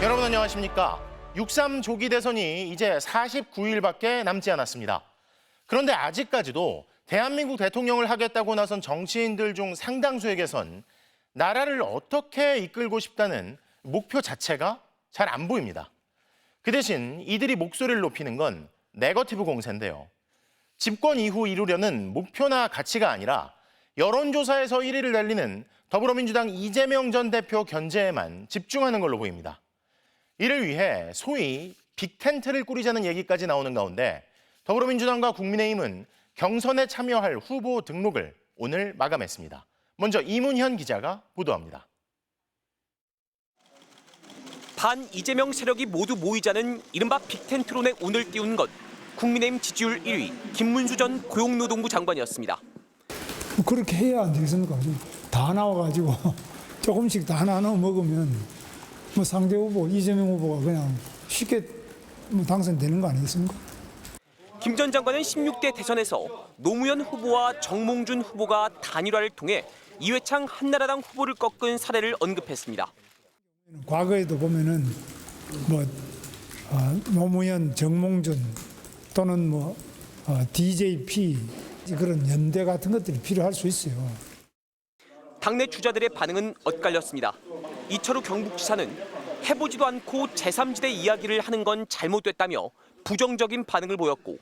여러분 안녕하십니까? 6.3 조기 대선이 이제 49일밖에 남지 않았습니다. 그런데 아직까지도 대한민국 대통령을 하겠다고 나선 정치인들 중 상당수에게선 나라를 어떻게 이끌고 싶다는 목표 자체가 잘 안 보입니다. 그 대신 이들이 목소리를 높이는 건 네거티브 공세인데요. 집권 이후 이루려는 목표나 가치가 아니라 여론조사에서 1위를 달리는 더불어민주당 이재명 전 대표 견제에만 집중하는 걸로 보입니다. 이를 위해 소위 빅텐트를 꾸리자는 얘기까지 나오는 가운데 더불어민주당과 국민의힘은 경선에 참여할 후보 등록을 오늘 마감했습니다. 먼저 이문현 기자가 보도합니다. 반 이재명 세력이 모두 모이자는 이른바 빅텐트론에 오늘 띄운 건 국민의힘 지지율 1위 김문수 전 고용노동부 장관이었습니다. 그렇게 해야 안 되겠습니까? 다 나와가지고 조금씩 다 나눠 먹으면 뭐 상대 후보, 이재명 후보가 그냥 쉽게 당선되는 거 아니겠습니까? 김 전 장관은 16대 대선에서 노무현 후보와 정몽준 후보가 단일화를 통해 이회창 한나라당 후보를 꺾은 사례를 언급했습니다. 과거에도 보면은 노무현, 정몽준 또는 DJP 그런 연대 같은 것들이 필요할 수 있어요. 당내 주자들의 반응은 엇갈렸습니다. 이철우 경북지사는 해보지도 않고 제3지대 이야기를 하는 건 잘못됐다며 부정적인 반응을 보였고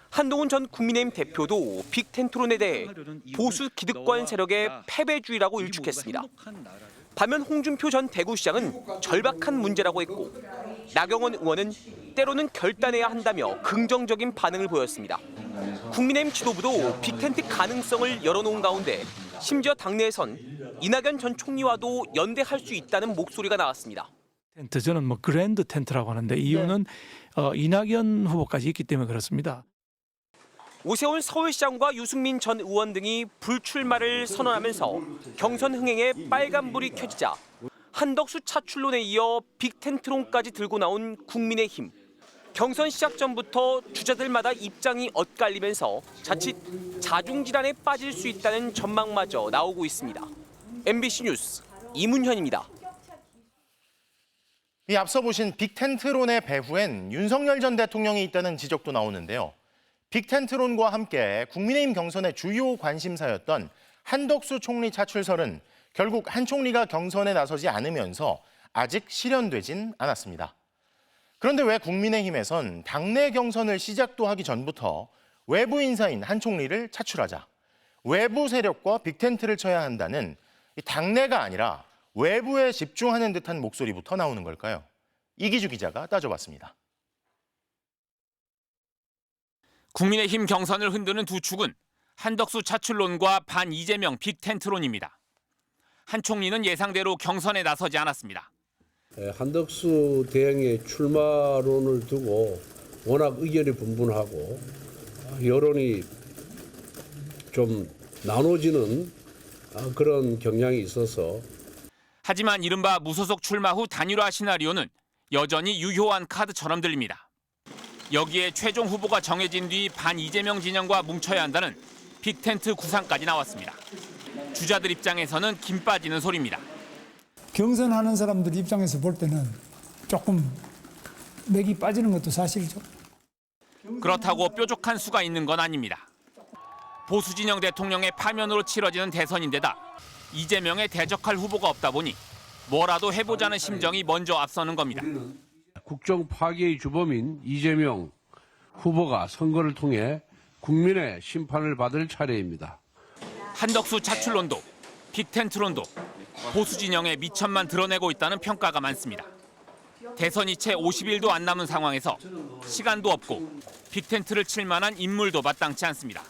한동훈 전 국민의힘 대표도 빅텐트론에 대해 보수 기득권 세력의 패배주의라고 일축했습니다. 반면 홍준표 전 대구시장은 절박한 문제라고 했고 나경원 의원은 때로는 결단해야 한다며 긍정적인 반응을 보였습니다. 국민의힘 지도부도 빅텐트 가능성을 열어놓은 가운데 심지어 당내에선 이낙연 전 총리와도 연대할 수 있다는 목소리가 나왔습니다. 텐트 저는 그랜드 텐트라고 하는데 이유는 이낙연 후보까지 있기 때문에 그렇습니다. 오세훈 서울시장과 유승민 전 의원 등이 불출마를 선언하면서 경선 흥행에 빨간불이 켜지자 한덕수 차출론에 이어 빅텐트론까지 들고 나온 국민의힘. 경선 시작 전부터 주자들마다 입장이 엇갈리면서 자칫 자중질환에 빠질 수 있다는 전망마저 나오고 있습니다. MBC 뉴스 이문현입니다. 이 앞서 보신 빅텐트론의 배후엔 윤석열 전 대통령이 있다는 지적도 나오는데요. 빅텐트론과 함께 국민의힘 경선의 주요 관심사였던 한덕수 총리 차출설은 결국 한 총리가 경선에 나서지 않으면서 아직 실현되진 않았습니다. 그런데 왜 국민의힘에선 당내 경선을 시작도 하기 전부터 외부 인사인 한 총리를 차출하자, 외부 세력과 빅텐트를 쳐야 한다는 당내가 아니라 외부에 집중하는 듯한 목소리부터 나오는 걸까요? 이기주 기자가 따져봤습니다. 국민의힘 경선을 흔드는 두 축은 한덕수 차출론과 반 이재명 빅텐트론입니다. 한 총리는 예상대로 경선에 나서지 않았습니다. 한덕수 대행의 출마론을 두고 워낙 의견이 분분하고 여론이 좀 나눠지는 그런 경향이 있어서 하지만 이른바 무소속 출마 후 단일화 시나리오는 여전히 유효한 카드처럼 들립니다. 여기에 최종 후보가 정해진 뒤 반 이재명 진영과 뭉쳐야 한다는 빅텐트 구상까지 나왔습니다. 주자들 입장에서는 김 빠지는 소리입니다. 경선하는 사람들 입장에서 볼 때는 조금 맥이 빠지는 것도 사실이죠. 그렇다고 뾰족한 수가 있는 건 아닙니다. 보수 진영 대통령의 파면으로 치러지는 대선인데다 이재명에 대적할 후보가 없다 보니 뭐라도 해보자는 심정이 먼저 앞서는 겁니다. 국정 파괴의 주범인 이재명 후보가 선거를 통해 국민의 심판을 받을 차례입니다. 한덕수 차출론도 빅텐트론도 보수 진영의 미천만 드러내고 있다는 평가가 많습니다. 대선이 채 50일도 안 남은 상황에서 시간도 없고 빅텐트를 칠 만한 인물도 마땅치 않습니다.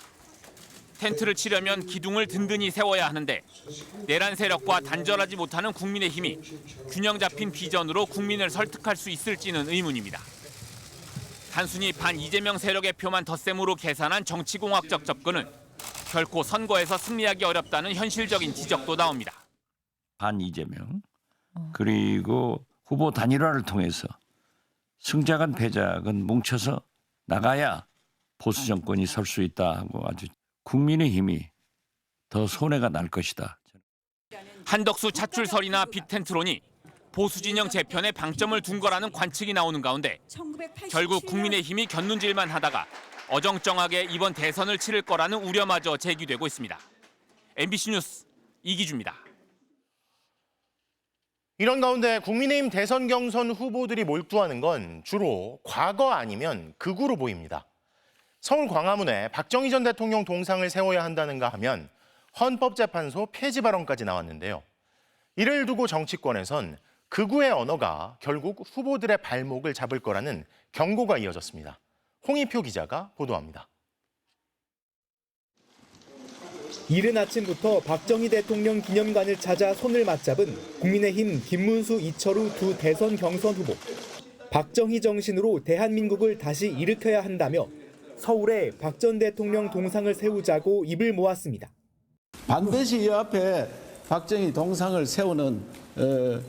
텐트를 치려면 기둥을 든든히 세워야 하는데 내란 세력과 단절하지 못하는 국민의힘이 균형 잡힌 비전으로 국민을 설득할 수 있을지는 의문입니다. 단순히 반 이재명 세력의 표만 덧셈으로 계산한 정치공학적 접근은 결코 선거에서 승리하기 어렵다는 현실적인 지적도 나옵니다. 반 이재명 그리고 후보 단일화를 통해서 승자건 패자건 뭉쳐서 나가야 보수 정권이 설 수 있다 하고 아주 국민의힘이 더 손해가 날 것이다. 한덕수 차출설이나 빅텐트론이 보수 진영 재편에 방점을 둔 거라는 관측이 나오는 가운데 결국 국민의힘이 곁눈질만 하다가 어정쩡하게 이번 대선을 치를 거라는 우려마저 제기되고 있습니다. MBC 뉴스 이기주입니다. 이런 가운데 국민의힘 대선 경선 후보들이 몰두하는 건 주로 과거 아니면 극우로 보입니다. 서울 광화문에 박정희 전 대통령 동상을 세워야 한다는가 하면 헌법재판소 폐지 발언까지 나왔는데요. 이를 두고 정치권에선 극우의 언어가 결국 후보들의 발목을 잡을 거라는 경고가 이어졌습니다. 홍익표 기자가 보도합니다. 이른 아침부터 박정희 대통령 기념관을 찾아 손을 맞잡은 국민의힘 김문수, 이철우 두 대선 경선 후보. 박정희 정신으로 대한민국을 다시 일으켜야 한다며 서울에 박 전 대통령 동상을 세우자고 입을 모았습니다. 반드시 이 앞에 박정희 동상을 세우는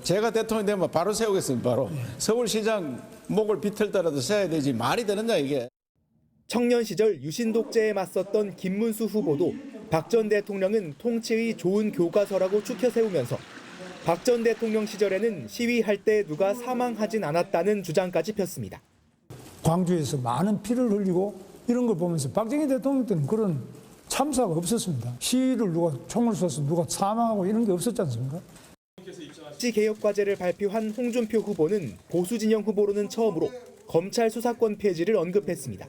제가 대통령 되면 바로 세우겠습니다. 바로 서울시장 목을 비틀더라도 세워야 되지 말이 되느냐 이게. 청년 시절 유신 독재에 맞섰던 김문수 후보도 박 전 대통령은 통치의 좋은 교과서라고 추켜 세우면서 박 전 대통령 시절에는 시위할 때 누가 사망하진 않았다는 주장까지 폈습니다. 광주에서 많은 피를 흘리고 이런 걸 보면서 박정희 대통령 때는 그런 참사가 없었습니다. 시위를 누가 총을 쏴서 누가 사망하고 이런 게 없었지 않습니까? 개혁 과제를 발표한 홍준표 후보는 보수 진영 후보로는 처음으로 검찰 수사권 폐지를 언급했습니다.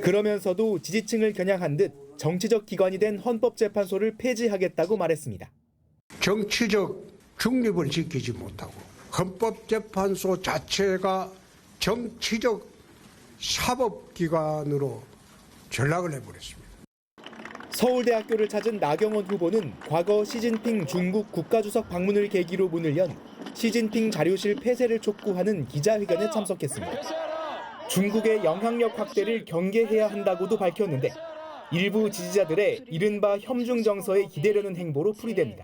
그러면서도 지지층을 겨냥한 듯 정치적 기관이 된 헌법재판소를 폐지하겠다고 말했습니다. 정치적 중립을 지키지 못하고 헌법재판소 자체가 정치적 사법기관으로 전락을 해버렸습니다. 서울대학교를 찾은 나경원 후보는 과거 시진핑 중국 국가주석 방문을 계기로 문을 연 시진핑 자료실 폐쇄를 촉구하는 기자회견에 참석했습니다. 중국의 영향력 확대를 경계해야 한다고도 밝혔는데 일부 지지자들의 이른바 협중 정서에 기대려는 행보로 풀이됩니다.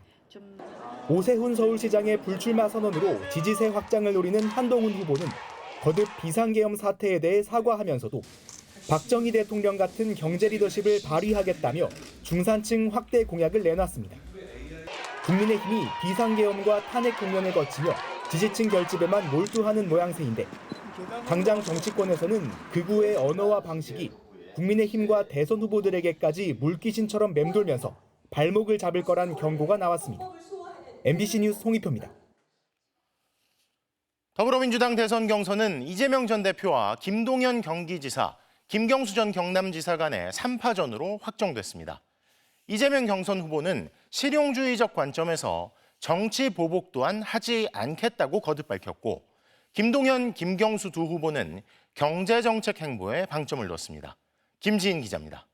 오세훈 서울시장의 불출마 선언으로 지지세 확장을 노리는 한동훈 후보는 거듭 비상계엄 사태에 대해 사과하면서도 박정희 대통령 같은 경제 리더십을 발휘하겠다며 중산층 확대 공약을 내놨습니다. 국민의힘이 비상계엄과 탄핵 국면을 거치며 지지층 결집에만 몰두하는 모양새인데 당장 정치권에서는 극우의 언어와 방식이 국민의힘과 대선 후보들에게까지 물귀신처럼 맴돌면서 발목을 잡을 거란 경고가 나왔습니다. MBC 뉴스 홍익표입니다. 더불어민주당 대선 경선은 이재명 전 대표와 김동연 경기지사, 김경수 전 경남지사 간의 3파전으로 확정됐습니다. 이재명 경선 후보는 실용주의적 관점에서 정치 보복 또한 하지 않겠다고 거듭 밝혔고 김동연, 김경수 두 후보는 경제정책 행보에 방점을 뒀습니다. 김지인 기자입니다.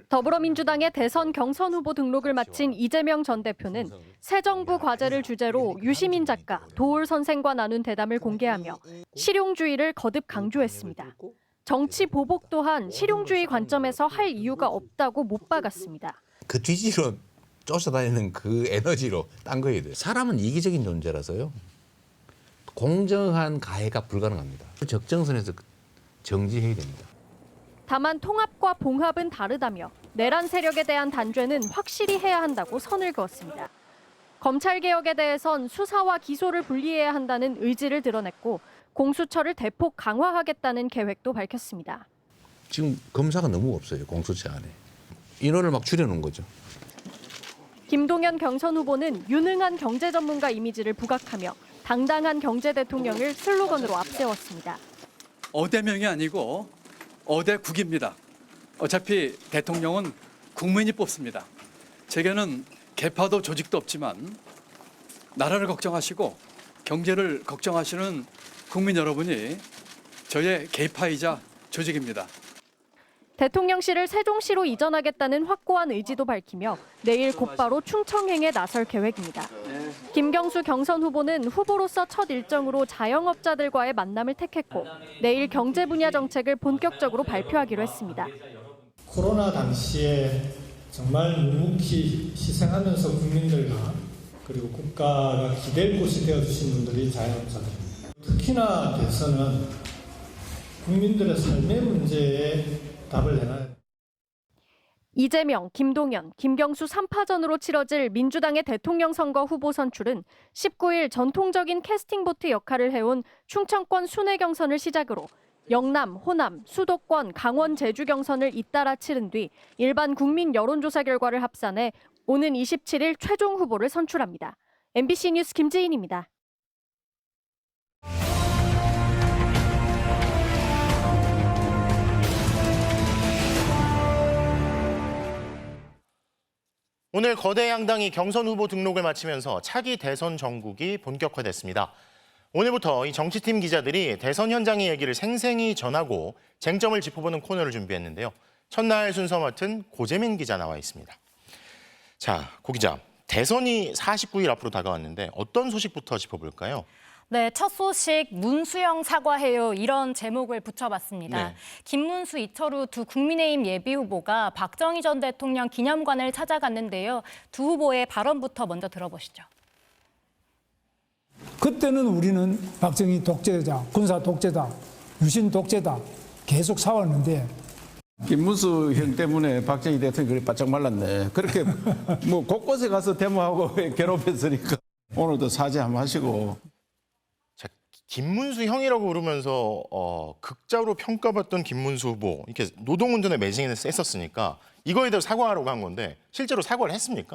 더불어민주당의 대선 경선 후보 등록을 마친 이재명 전 대표는 새 정부 과제를 주제로 유시민 작가, 도올 선생과 나눈 대담을 공개하며 실용주의를 거듭 강조했습니다. 정치 보복 또한 실용주의 관점에서 할 이유가 없다고 못 박았습니다. 그 뒤지로 쫓아다니는 그 에너지로 딴 거예요. 사람은 이기적인 존재라서요. 공정한 가해가 불가능합니다. 적정선에서 정지해야 됩니다. 다만 통합과 봉합은 다르다며 내란 세력에 대한 단죄는 확실히 해야 한다고 선을 그었습니다. 검찰개혁에 대해선 수사와 기소를 분리해야 한다는 의지를 드러냈고 공수처를 대폭 강화하겠다는 계획도 밝혔습니다. 지금 검사가 너무 없어요. 공수처 안에. 인원을 막 줄여놓은 거죠. 김동연 경선 후보는 유능한 경제 전문가 이미지를 부각하며 당당한 경제 대통령을 슬로건으로 앞세웠습니다. 어대명이 아니고 어대국입니다. 어차피 대통령은 국민이 뽑습니다. 제게는 계파도 조직도 없지만 나라를 걱정하시고 경제를 걱정하시는 국민 여러분이 저의 계파이자 조직입니다. 대통령실을 세종시로 이전하겠다는 확고한 의지도 밝히며 내일 곧바로 충청행에 나설 계획입니다. 김경수 경선 후보는 후보로서 첫 일정으로 자영업자들과의 만남을 택했고 내일 경제 분야 정책을 본격적으로 발표하기로 했습니다. 코로나 당시에 정말 묵묵히 희생하면서 국민들과 그리고 국가가 기댈 곳이 되어주신 분들이 자영업자들입니다. 특히나 대선은 국민들의 삶의 문제에 답을 내놔야 이재명, 김동연, 김경수 3파전으로 치러질 민주당의 대통령 선거 후보 선출은 19일 전통적인 캐스팅보트 역할을 해온 충청권 순회 경선을 시작으로 영남, 호남, 수도권, 강원, 제주 경선을 잇따라 치른 뒤 일반 국민 여론조사 결과를 합산해 오는 27일 최종 후보를 선출합니다. MBC 뉴스 김지인입니다. 오늘 거대 양당이 경선 후보 등록을 마치면서 차기 대선 전국이 본격화됐습니다. 오늘부터 이 정치팀 기자들이 대선 현장의 얘기를 생생히 전하고 쟁점을 짚어보는 코너를 준비했는데요. 첫날 순서 맡은 고재민 기자 나와 있습니다. 자, 고 기자, 대선이 49일 앞으로 다가왔는데 어떤 소식부터 짚어볼까요? 네, 첫 소식 문수영 사과해요 이런 제목을 붙여봤습니다. 네. 김문수, 이철우 두 국민의힘 예비후보가 박정희 전 대통령 기념관을 찾아갔는데요. 두 후보의 발언부터 먼저 들어보시죠. 그때는 우리는 박정희 독재자, 군사 독재다, 유신 독재다 계속 싸웠는데 김문수 형 때문에 박정희 대통령이 그래 바짝 말랐네. 그렇게 뭐 곳곳에 가서 데모하고 괴롭혔으니까 오늘도 사죄 한번 하시고. 자, 김문수 형이라고 부르면서 극자로 평가받던 김문수 후보 이렇게 노동운동에 매진을 했었으니까 이거에 대해서 사과하라고 한 건데 실제로 사과를 했습니까?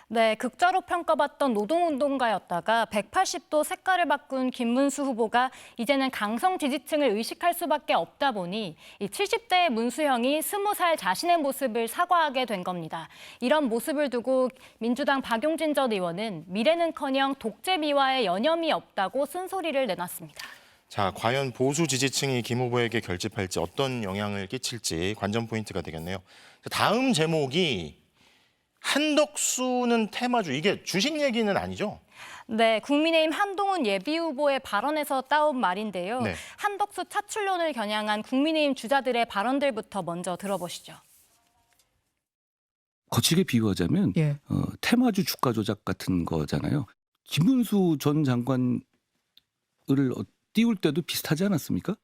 네, 극자로 평가받던 노동운동가였다가 180도 색깔을 바꾼 김문수 후보가 이제는 강성 지지층을 의식할 수밖에 없다 보니 이 70대의 문수형이 20살 자신의 모습을 사과하게 된 겁니다. 이런 모습을 두고 민주당 박용진 전 의원은 미래는커녕 독재 미화에 여념이 없다고 쓴소리를 내놨습니다. 자, 과연 보수 지지층이 김 후보에게 결집할지 어떤 영향을 끼칠지 관전 포인트가 되겠네요. 다음 제목이 한덕수는 테마주, 이게 주식 얘기는 아니죠? 네, 국민의힘 한동훈 예비후보의 발언에서 따온 말인데요. 네. 한덕수 차출론을 겨냥한 국민의힘 주자들의 발언들부터 먼저 들어보시죠. 거칠게 비유하자면 테마주 주가 조작 같은 거잖아요. 김문수 전 장관을 띄울 때도 비슷하지 않았습니까?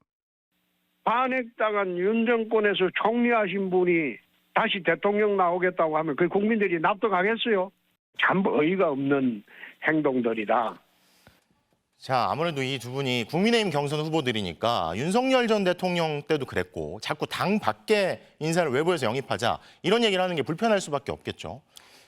반핵당한 윤 정권에서 총리하신 분이 다시 대통령 나오겠다고 하면 그 국민들이 납득하겠어요? 참 어이가 없는 행동들이다. 자, 아무래도 이 두 분이 국민의힘 경선 후보들이니까 윤석열 전 대통령 때도 그랬고 자꾸 당 밖에 인사를 외부에서 영입하자 이런 얘기를 하는 게 불편할 수밖에 없겠죠.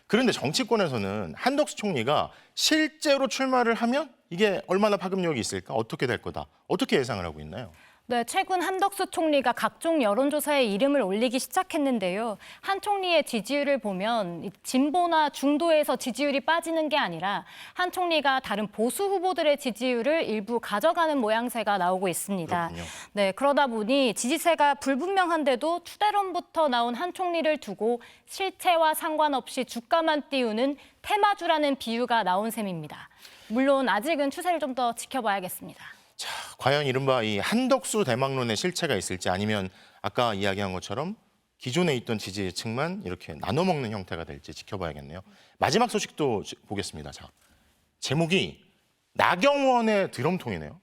그런데 정치권에서는 한덕수 총리가 실제로 출마를 하면 이게 얼마나 파급력이 있을까? 어떻게 될 거다? 어떻게 예상을 하고 있나요? 네, 최근 한덕수 총리가 각종 여론조사에 이름을 올리기 시작했는데요. 한 총리의 지지율을 보면 진보나 중도에서 지지율이 빠지는 게 아니라 한 총리가 다른 보수 후보들의 지지율을 일부 가져가는 모양새가 나오고 있습니다. 그렇군요. 네, 그러다 보니 지지세가 불분명한데도 추대론부터 나온 한 총리를 두고 실체와 상관없이 주가만 띄우는 테마주라는 비유가 나온 셈입니다. 물론 아직은 추세를 좀 더 지켜봐야겠습니다. 자, 과연 이른바 이 한덕수 대망론의 실체가 있을지 아니면 아까 이야기한 것처럼 기존에 있던 지지층만 이렇게 나눠먹는 형태가 될지 지켜봐야겠네요. 마지막 소식도 보겠습니다. 자, 제목이 나경원의 드럼통이네요.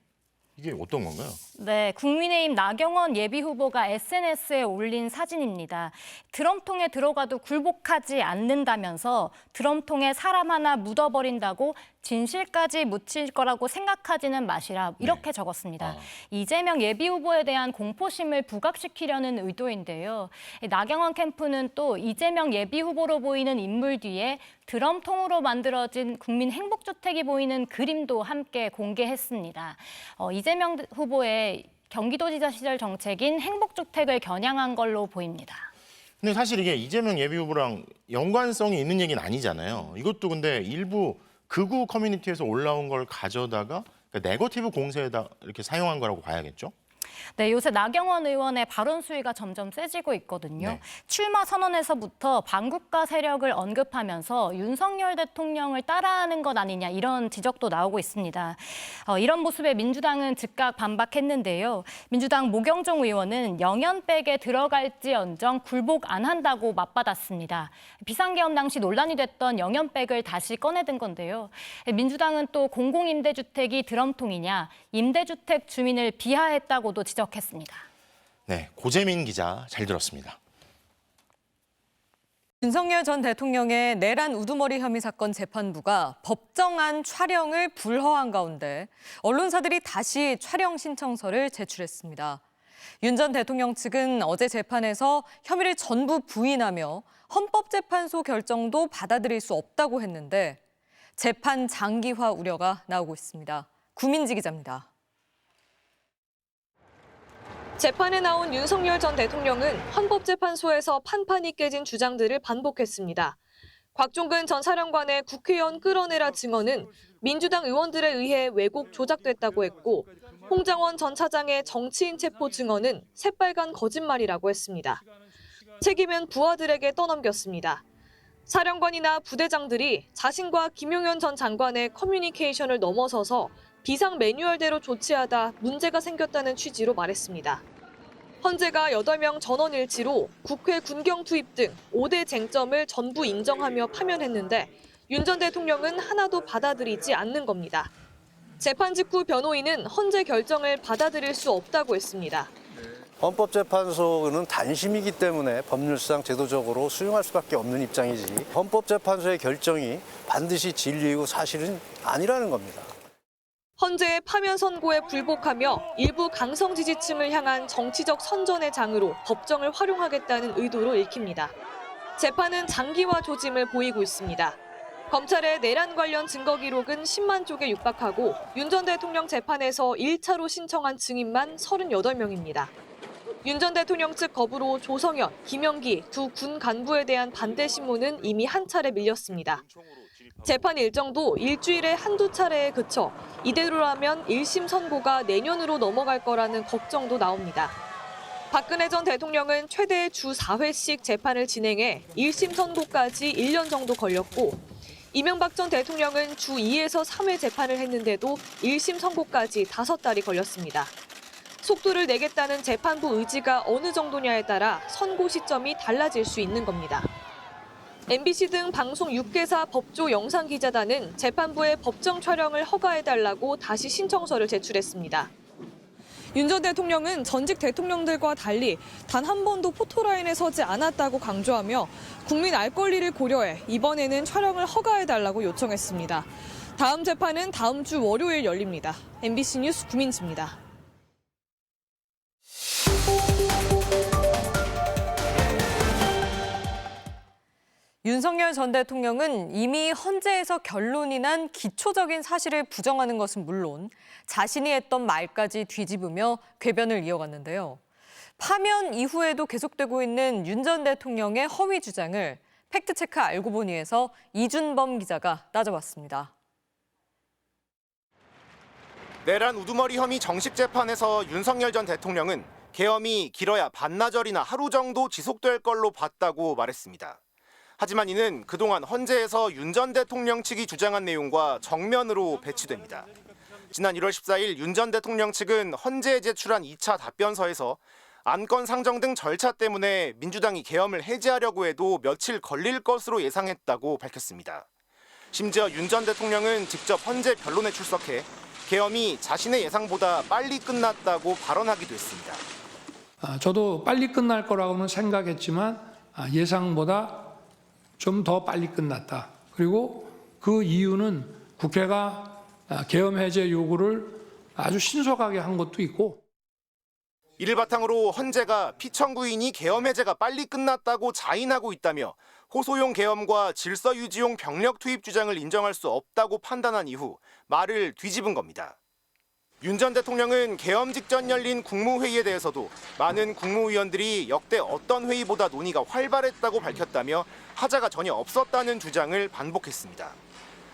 이게 어떤 건가요? 네, 국민의힘 나경원 예비후보가 SNS에 올린 사진입니다. 드럼통에 들어가도 굴복하지 않는다면서 드럼통에 사람 하나 묻어버린다고 진실까지 묻힐 거라고 생각하지는 마시라 이렇게 적었습니다. 이재명 예비후보에 대한 공포심을 부각시키려는 의도인데요. 나경원 캠프는 또 이재명 예비후보로 보이는 인물 뒤에 드럼통으로 만들어진 국민행복주택이 보이는 그림도 함께 공개했습니다. 이재명 후보의 경기도지사 시절 정책인 행복주택을 겨냥한 걸로 보입니다. 근데 사실 이게 이재명 예비후보랑 연관성이 있는 얘기는 아니잖아요. 이것도 근데 일부 극우 커뮤니티에서 올라온 걸 가져다가 그러니까 네거티브 공세에다 이렇게 사용한 거라고 봐야겠죠? 네, 요새 나경원 의원의 발언 수위가 점점 세지고 있거든요. 네. 출마 선언에서부터 반국가 세력을 언급하면서 윤석열 대통령을 따라하는 것 아니냐 이런 지적도 나오고 있습니다. 이런 모습에 민주당은 즉각 반박했는데요. 민주당 모경종 의원은 영연백에 들어갈지언정 굴복 안 한다고 맞받았습니다. 비상계엄 당시 논란이 됐던 영연백을 다시 꺼내든 건데요. 민주당은 또 공공임대주택이 드럼통이냐, 임대주택 주민을 비하했다고도 지적했습니다. 네, 고재민 기자 잘 들었습니다. 윤석열 전 대통령의 내란 우두머리 혐의 사건 재판부가 법정안 촬영을 불허한 가운데 언론사들이 다시 촬영 신청서를 제출했습니다. 윤 전 대통령 측은 어제 재판에서 혐의를 전부 부인하며 헌법재판소 결정도 받아들일 수 없다고 했는데 재판 장기화 우려가 나오고 있습니다. 구민지 기자입니다. 재판에 나온 윤석열 전 대통령은 헌법재판소에서 판판이 깨진 주장들을 반복했습니다. 곽종근 전 사령관의 국회의원 끌어내라 증언은 민주당 의원들에 의해 왜곡 조작됐다고 했고, 홍장원 전 차장의 정치인 체포 증언은 새빨간 거짓말이라고 했습니다. 책임은 부하들에게 떠넘겼습니다. 사령관이나 부대장들이 자신과 김용현 전 장관의 커뮤니케이션을 넘어서서 비상 매뉴얼대로 조치하다 문제가 생겼다는 취지로 말했습니다. 헌재가 8명 전원 일치로 국회 군경 투입 등 5대 쟁점을 전부 인정하며 파면했는데 윤 전 대통령은 하나도 받아들이지 않는 겁니다. 재판 직후 변호인은 헌재 결정을 받아들일 수 없다고 했습니다. 헌법재판소는 단심이기 때문에 법률상 제도적으로 수용할 수밖에 없는 입장이지, 헌법재판소의 결정이 반드시 진리이고 사실은 아니라는 겁니다. 헌재의 파면 선고에 불복하며 일부 강성 지지층을 향한 정치적 선전의 장으로 법정을 활용하겠다는 의도로 읽힙니다. 재판은 장기화 조짐을 보이고 있습니다. 검찰의 내란 관련 증거 기록은 10만 쪽에 육박하고 윤 전 대통령 재판에서 1차로 신청한 증인만 38명입니다. 윤 전 대통령 측 거부로 조성현, 김영기 두 군 간부에 대한 반대 신문은 이미 한 차례 밀렸습니다. 재판 일정도 일주일에 한두 차례에 그쳐 이대로라면 1심 선고가 내년으로 넘어갈 거라는 걱정도 나옵니다. 박근혜 전 대통령은 최대 주 4회씩 재판을 진행해 1심 선고까지 1년 정도 걸렸고, 이명박 전 대통령은 주 2에서 3회 재판을 했는데도 1심 선고까지 5달이 걸렸습니다. 속도를 내겠다는 재판부 의지가 어느 정도냐에 따라 선고 시점이 달라질 수 있는 겁니다. MBC 등 방송 6개사 법조 영상기자단은 재판부의 법정 촬영을 허가해달라고 다시 신청서를 제출했습니다. 윤 전 대통령은 전직 대통령들과 달리 단 한 번도 포토라인에 서지 않았다고 강조하며 국민 알 권리를 고려해 이번에는 촬영을 허가해달라고 요청했습니다. 다음 재판은 다음 주 월요일 열립니다. MBC 뉴스 구민지입니다. 윤석열 전 대통령은 이미 헌재에서 결론이 난 기초적인 사실을 부정하는 것은 물론 자신이 했던 말까지 뒤집으며 궤변을 이어갔는데요. 파면 이후에도 계속되고 있는 윤 전 대통령의 허위 주장을 팩트체크 알고 보니에서 이준범 기자가 따져봤습니다. 내란 우두머리 혐의 정식 재판에서 윤석열 전 대통령은 계엄이 길어야 반나절이나 하루 정도 지속될 걸로 봤다고 말했습니다. 하지만 이는 그동안 헌재에서 윤 전 대통령 측이 주장한 내용과 정면으로 배치됩니다. 지난 1월 14일 윤 전 대통령 측은 헌재에 제출한 2차 답변서에서 안건 상정 등 절차 때문에 민주당이 계엄을 해제하려고 해도 며칠 걸릴 것으로 예상했다고 밝혔습니다. 심지어 윤 전 대통령은 직접 헌재 변론에 출석해 계엄이 자신의 예상보다 빨리 끝났다고 발언하기도 했습니다. 저도 빨리 끝날 거라고는 생각했지만 예상보다 좀 더 빨리 끝났다. 그리고 그 이유는 국회가 계엄 해제 요구를 아주 신속하게 한 것도 있고. 이를 바탕으로 헌재가 피청구인이 계엄 해제가 빨리 끝났다고 자인하고 있다며 호소용 계엄과 질서 유지용 병력 투입 주장을 인정할 수 없다고 판단한 이후 말을 뒤집은 겁니다. 윤 전 대통령은 계엄 직전 열린 국무회의에 대해서도 많은 국무위원들이 역대 어떤 회의보다 논의가 활발했다고 밝혔다며 하자가 전혀 없었다는 주장을 반복했습니다.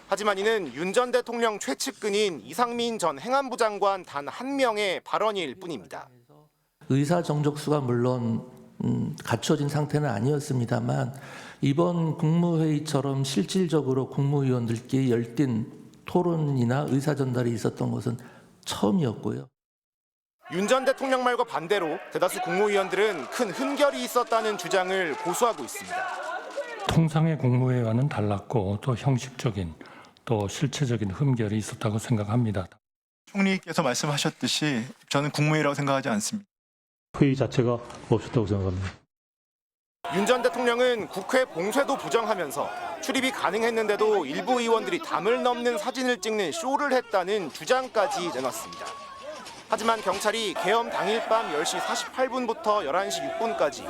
하지만 이는 윤 전 대통령 최측근인 이상민 전 행안부 장관 단 한 명의 발언일 뿐입니다. 의사 정족수가 물론 갖춰진 상태는 아니었습니다만 이번 국무회의처럼 실질적으로 국무위원들끼리 열띤 토론이나 의사 전달이 있었던 것은 처음이었고요. 윤 전 대통령 말과 반대로 대다수 국무위원들은 큰 흠결이 있었다는 주장을 고수하고 있습니다. 통상의 국무회의와는 달랐고 또 형식적인 또 실체적인 흠결이 있었다고 생각합니다. 총리께서 말씀하셨듯이 저는 국무회의라고 생각하지 않습니다. 회의 자체가 없었다고 생각합니다. 윤 전 대통령은 국회 봉쇄도 부정하면서 출입이 가능했는데도 일부 의원들이 담을 넘는 사진을 찍는 쇼를 했다는 주장까지 내놨습니다. 하지만 경찰이 계엄 당일 밤 10시 48분부터 11시 6분까지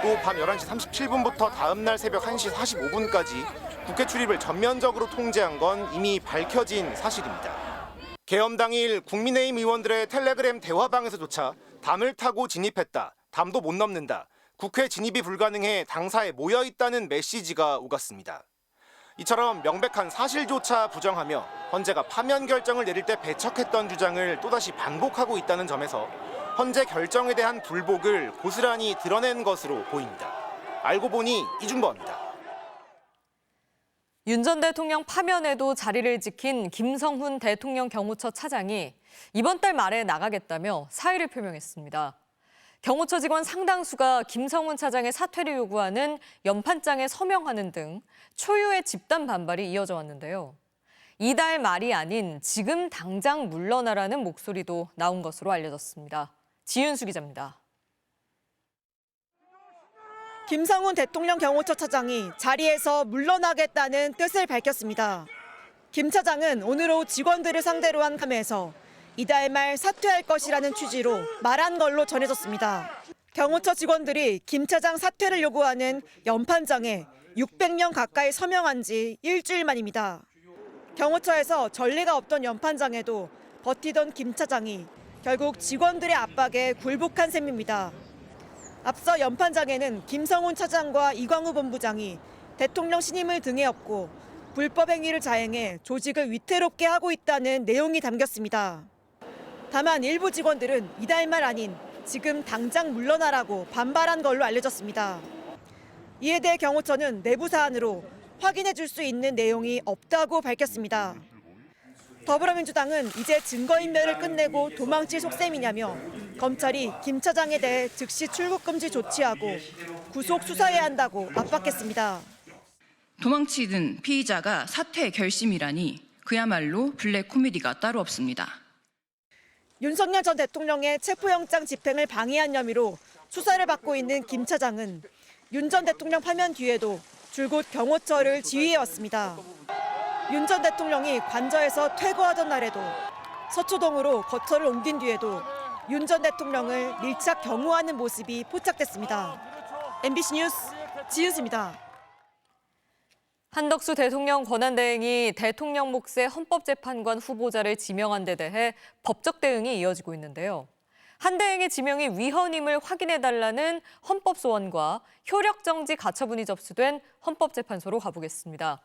또 밤 11시 37분부터 다음 날 새벽 1시 45분까지 국회 출입을 전면적으로 통제한 건 이미 밝혀진 사실입니다. 계엄 당일 국민의힘 의원들의 텔레그램 대화방에서조차 담을 타고 진입했다, 담도 못 넘는다, 국회 진입이 불가능해 당사에 모여있다는 메시지가 오갔습니다. 이처럼 명백한 사실조차 부정하며 헌재가 파면 결정을 내릴 때 배척했던 주장을 또다시 반복하고 있다는 점에서 헌재 결정에 대한 불복을 고스란히 드러낸 것으로 보입니다. 알고 보니 이준범입니다. 윤 전 대통령 파면에도 자리를 지킨 김성훈 대통령 경호처 차장이 이번 달 말에 나가겠다며 사의를 표명했습니다. 경호처 직원 상당수가 김성훈 차장의 사퇴를 요구하는 연판장에 서명하는 등 초유의 집단 반발이 이어져 왔는데요. 이달 말이 아닌 지금 당장 물러나라는 목소리도 나온 것으로 알려졌습니다. 지윤수 기자입니다. 김성훈 대통령 경호처 차장이 자리에서 물러나겠다는 뜻을 밝혔습니다. 김 차장은 오늘 오후 직원들을 상대로 한 감에서 이달 말 사퇴할 것이라는 취지로 말한 걸로 전해졌습니다. 경호처 직원들이 김 차장 사퇴를 요구하는 연판장에 600명 가까이 서명한 지 일주일 만입니다. 경호처에서 전례가 없던 연판장에도 버티던 김 차장이 결국 직원들의 압박에 굴복한 셈입니다. 앞서 연판장에는 김성훈 차장과 이광우 본부장이 대통령 신임을 등에 업고 불법 행위를 자행해 조직을 위태롭게 하고 있다는 내용이 담겼습니다. 다만 일부 직원들은 이달 말 아닌 지금 당장 물러나라고 반발한 걸로 알려졌습니다. 이에 대해 경호처는 내부 사안으로 확인해 줄 수 있는 내용이 없다고 밝혔습니다. 더불어민주당은 이제 증거인멸을 끝내고 도망칠 속셈이냐며 검찰이 김 차장에 대해 즉시 출국 금지 조치하고 구속 수사해야 한다고 압박했습니다. 도망치든 피의자가 사퇴 결심이라니 그야말로 블랙 코미디가 따로 없습니다. 윤석열 전 대통령의 체포영장 집행을 방해한 혐의로 수사를 받고 있는 김 차장은 윤 전 대통령 파면 뒤에도 줄곧 경호처를 지휘해왔습니다. 윤 전 대통령이 관저에서 퇴거하던 날에도 서초동으로 거처를 옮긴 뒤에도 윤 전 대통령을 밀착 경호하는 모습이 포착됐습니다. MBC 뉴스 지은수입니다. 한덕수 대통령 권한대행이 대통령 몫의 헌법재판관 후보자를 지명한 데 대해 법적 대응이 이어지고 있는데요. 한 대행의 지명이 위헌임을 확인해달라는 헌법소원과 효력정지 가처분이 접수된 헌법재판소로 가보겠습니다.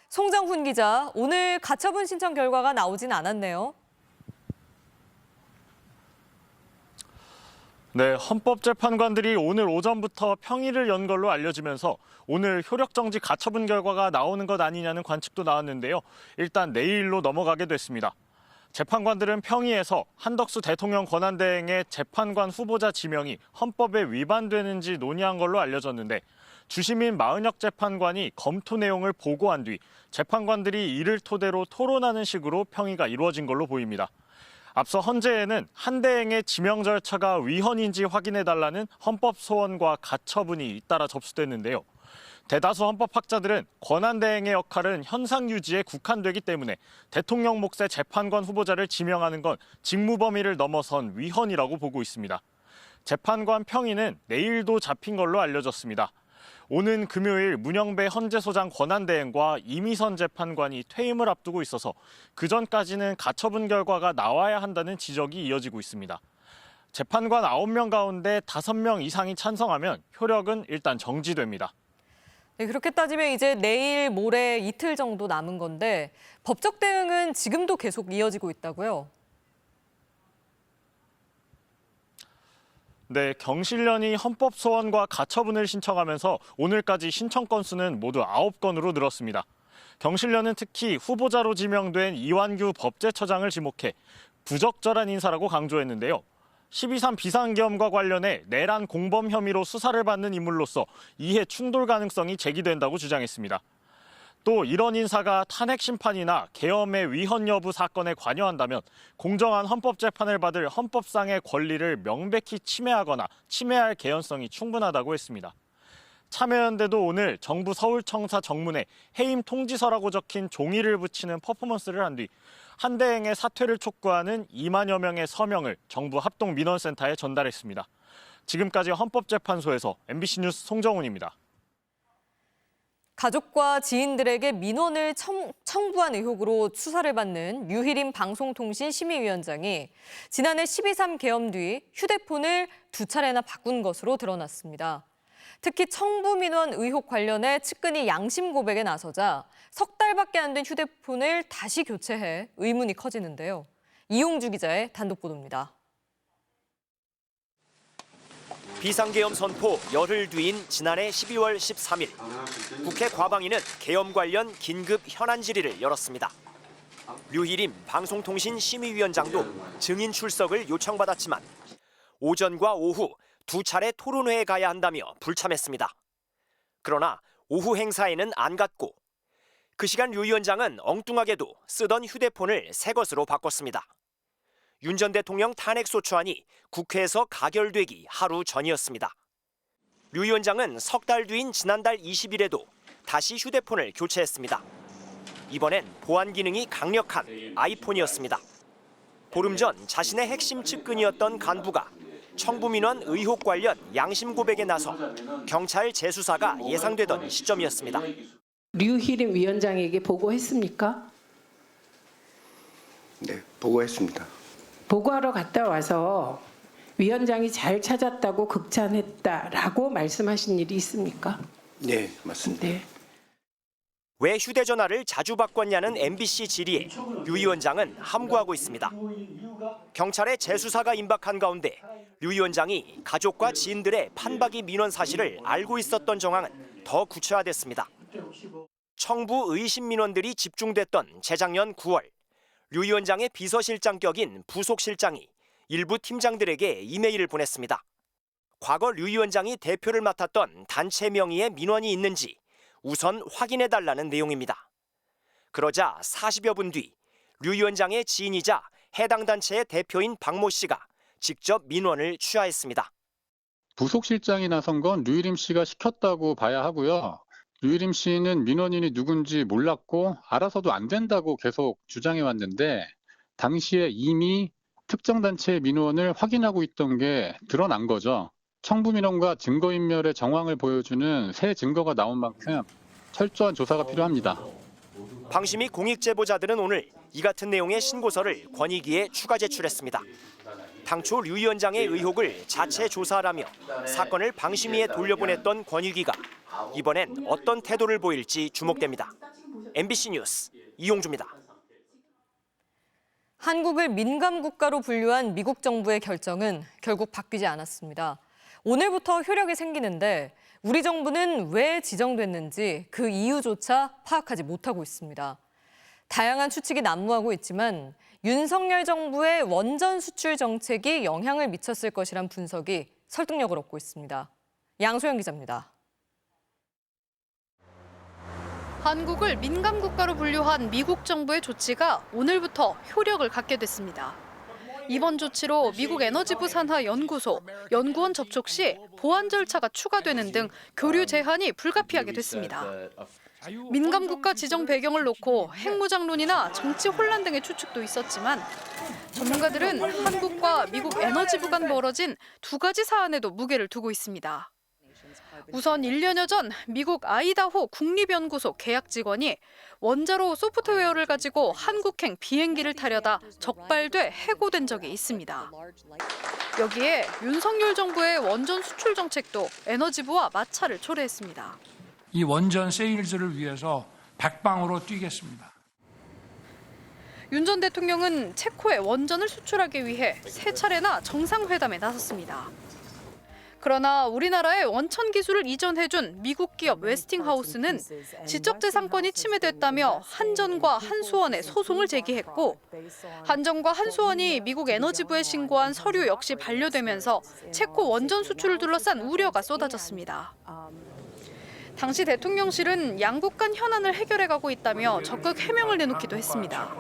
송정훈 기자, 오늘 가처분 신청 결과가 나오진 않았네요. 네, 헌법재판관들이 오늘 오전부터 평일을 연 걸로 알려지면서 오늘 효력정지 가처분 결과가 나오는 것 아니냐는 관측도 나왔는데요. 일단 내일로 넘어가게 됐습니다. 재판관들은 평의에서 한덕수 대통령 권한대행의 재판관 후보자 지명이 헌법에 위반되는지 논의한 걸로 알려졌는데 주심인 마은혁 재판관이 검토 내용을 보고한 뒤 재판관들이 이를 토대로 토론하는 식으로 평의가 이루어진 걸로 보입니다. 앞서 헌재에는 한 대행의 지명 절차가 위헌인지 확인해달라는 헌법 소원과 가처분이 잇따라 접수됐는데요. 대다수 헌법학자들은 권한대행의 역할은 현상 유지에 국한되기 때문에 대통령 몫의 재판관 후보자를 지명하는 건 직무 범위를 넘어선 위헌이라고 보고 있습니다. 재판관 평의는 내일도 잡힌 걸로 알려졌습니다. 오는 금요일 문영배 헌재소장 권한대행과 이미선 재판관이 퇴임을 앞두고 있어서 그전까지는 가처분 결과가 나와야 한다는 지적이 이어지고 있습니다. 재판관 9명 가운데 5명 이상이 찬성하면 효력은 일단 정지됩니다. 네, 그렇게 따지면 이제 내일, 모레 이틀 정도 남은 건데 법적 대응은 지금도 계속 이어지고 있다고요? 네, 경실련이 헌법 소원과 가처분을 신청하면서 오늘까지 신청 건수는 모두 9건으로 늘었습니다. 경실련은 특히 후보자로 지명된 이완규 법제처장을 지목해 부적절한 인사라고 강조했는데요. 12.3 비상계엄과 관련해 내란 공범 혐의로 수사를 받는 인물로서 이해 충돌 가능성이 제기된다고 주장했습니다. 또 이런 인사가 탄핵 심판이나 계엄의 위헌 여부 사건에 관여한다면 공정한 헌법재판을 받을 헌법상의 권리를 명백히 침해하거나 침해할 개연성이 충분하다고 했습니다. 참여연대도 오늘 정부 서울청사 정문에 해임 통지서라고 적힌 종이를 붙이는 퍼포먼스를 한 뒤 한대행의 사퇴를 촉구하는 2만여 명의 서명을 정부 합동민원센터에 전달했습니다. 지금까지 헌법재판소에서 MBC 뉴스 송정훈입니다. 가족과 지인들에게 민원을 청구한 의혹으로 수사를 받는 류희림 방송통신심의위원장이 지난해 12.3 계엄 뒤 휴대폰을 2차례나 바꾼 것으로 드러났습니다. 특히 청부 민원 의혹 관련해 측근이 양심 고백에 나서자 석 달밖에 안 된 휴대폰을 다시 교체해 의문이 커지는데요. 이용주 기자의 단독 보도입니다. 비상계엄 선포 열흘 뒤인 지난해 12월 13일 국회 과방위는 계엄 관련 긴급 현안 질의를 열었습니다. 류희림 방송통신심의위원장도 증인 출석을 요청받았지만 오전과 오후 2차례 토론회에 가야 한다며 불참했습니다. 그러나 오후 행사에는 안 갔고 그 시간 류 위원장은 엉뚱하게도 쓰던 휴대폰을 새 것으로 바꿨습니다. 윤 전 대통령 탄핵소추안이 국회에서 가결되기 하루 전이었습니다. 류 위원장은 석 달 뒤인 지난달 20일에도 다시 휴대폰을 교체했습니다. 이번엔 보안 기능이 강력한 아이폰이었습니다. 보름 전 자신의 핵심 측근이었던 간부가 청부민원 의혹 관련 양심 고백에 나서 경찰 재수사가 예상되던 시점이었습니다. 류희림 위원장에게 보고했습니까? 네, 보고했습니다. 보고하러 갔다 와서 위원장이 잘 찾았다고 극찬했다라고 말씀하신 일이 있습니까? 네, 맞습니다. 네. 왜 휴대전화를 자주 바꿨냐는 MBC 질의에 류 위원장은 함구하고 있습니다. 경찰의 재수사가 임박한 가운데 류 위원장이 가족과 지인들의 판박이 민원 사실을 알고 있었던 정황은 더 구체화됐습니다. 청부 의심 민원들이 집중됐던 재작년 9월 류 위원장의 비서실장 격인 부속실장이 일부 팀장들에게 이메일을 보냈습니다. 과거 류 위원장이 대표를 맡았던 단체 명의의 민원이 있는지 우선 확인해달라는 내용입니다. 그러자 40여 분 뒤 류 위원장의 지인이자 해당 단체의 대표인 박모 씨가 직접 민원을 취하했습니다. 부속실장이 나선 건 류희림 씨가 시켰다고 봐야 하고요. 류희림 씨는 민원인이 누군지 몰랐고 알아서도 안 된다고 계속 주장해 왔는데 당시에 이미 특정 단체의 민원을 확인하고 있던 게 드러난 거죠. 청부민원과 증거인멸의 정황을 보여주는 새 증거가 나온 만큼 철저한 조사가 필요합니다. 방심위 공익제보자들은 오늘 이 같은 내용의 신고서를 권익위에 추가 제출했습니다. 당초 류 위원장의 의혹을 자체 조사하라며 사건을 방심위에 돌려보냈던 권익위가 이번엔 어떤 태도를 보일지 주목됩니다. MBC 뉴스 이용주입니다. 한국을 민감 국가로 분류한 미국 정부의 결정은 결국 바뀌지 않았습니다. 오늘부터 효력이 생기는데 우리 정부는 왜 지정됐는지 그 이유조차 파악하지 못하고 있습니다. 다양한 추측이 난무하고 있지만 윤석열 정부의 원전 수출 정책이 영향을 미쳤을 것이란 분석이 설득력을 얻고 있습니다. 양소영 기자입니다. 한국을 민감 국가로 분류한 미국 정부의 조치가 오늘부터 효력을 갖게 됐습니다. 이번 조치로 미국 에너지부 산하 연구소, 연구원 접촉 시 보안 절차가 추가되는 등 교류 제한이 불가피하게 됐습니다. 민감 국가 지정 배경을 놓고 핵무장론이나 정치 혼란 등의 추측도 있었지만 전문가들은 한국과 미국 에너지부 간 벌어진 두 가지 사안에도 무게를 두고 있습니다. 우선 1년여 전 미국 아이다호 국립연구소 계약 직원이 원자로 소프트웨어를 가지고 한국행 비행기를 타려다 적발돼 해고된 적이 있습니다. 여기에 윤석열 정부의 원전 수출 정책도 에너지부와 마찰을 초래했습니다. 이 원전 세일즈를 위해서 백방으로 뛰겠습니다. 윤 전 대통령은 체코에 원전을 수출하기 위해 세 차례나 정상회담에 나섰습니다. 그러나 우리나라에 원천 기술을 이전해준 미국 기업 웨스팅하우스는 지적재산권이 침해됐다며 한전과 한수원에 소송을 제기했고 한전과 한수원이 미국 에너지부에 신고한 서류 역시 반려되면서 체코 원전 수출을 둘러싼 우려가 쏟아졌습니다. 당시 대통령실은 양국 간 현안을 해결해가고 있다며 적극 해명을 내놓기도 했습니다.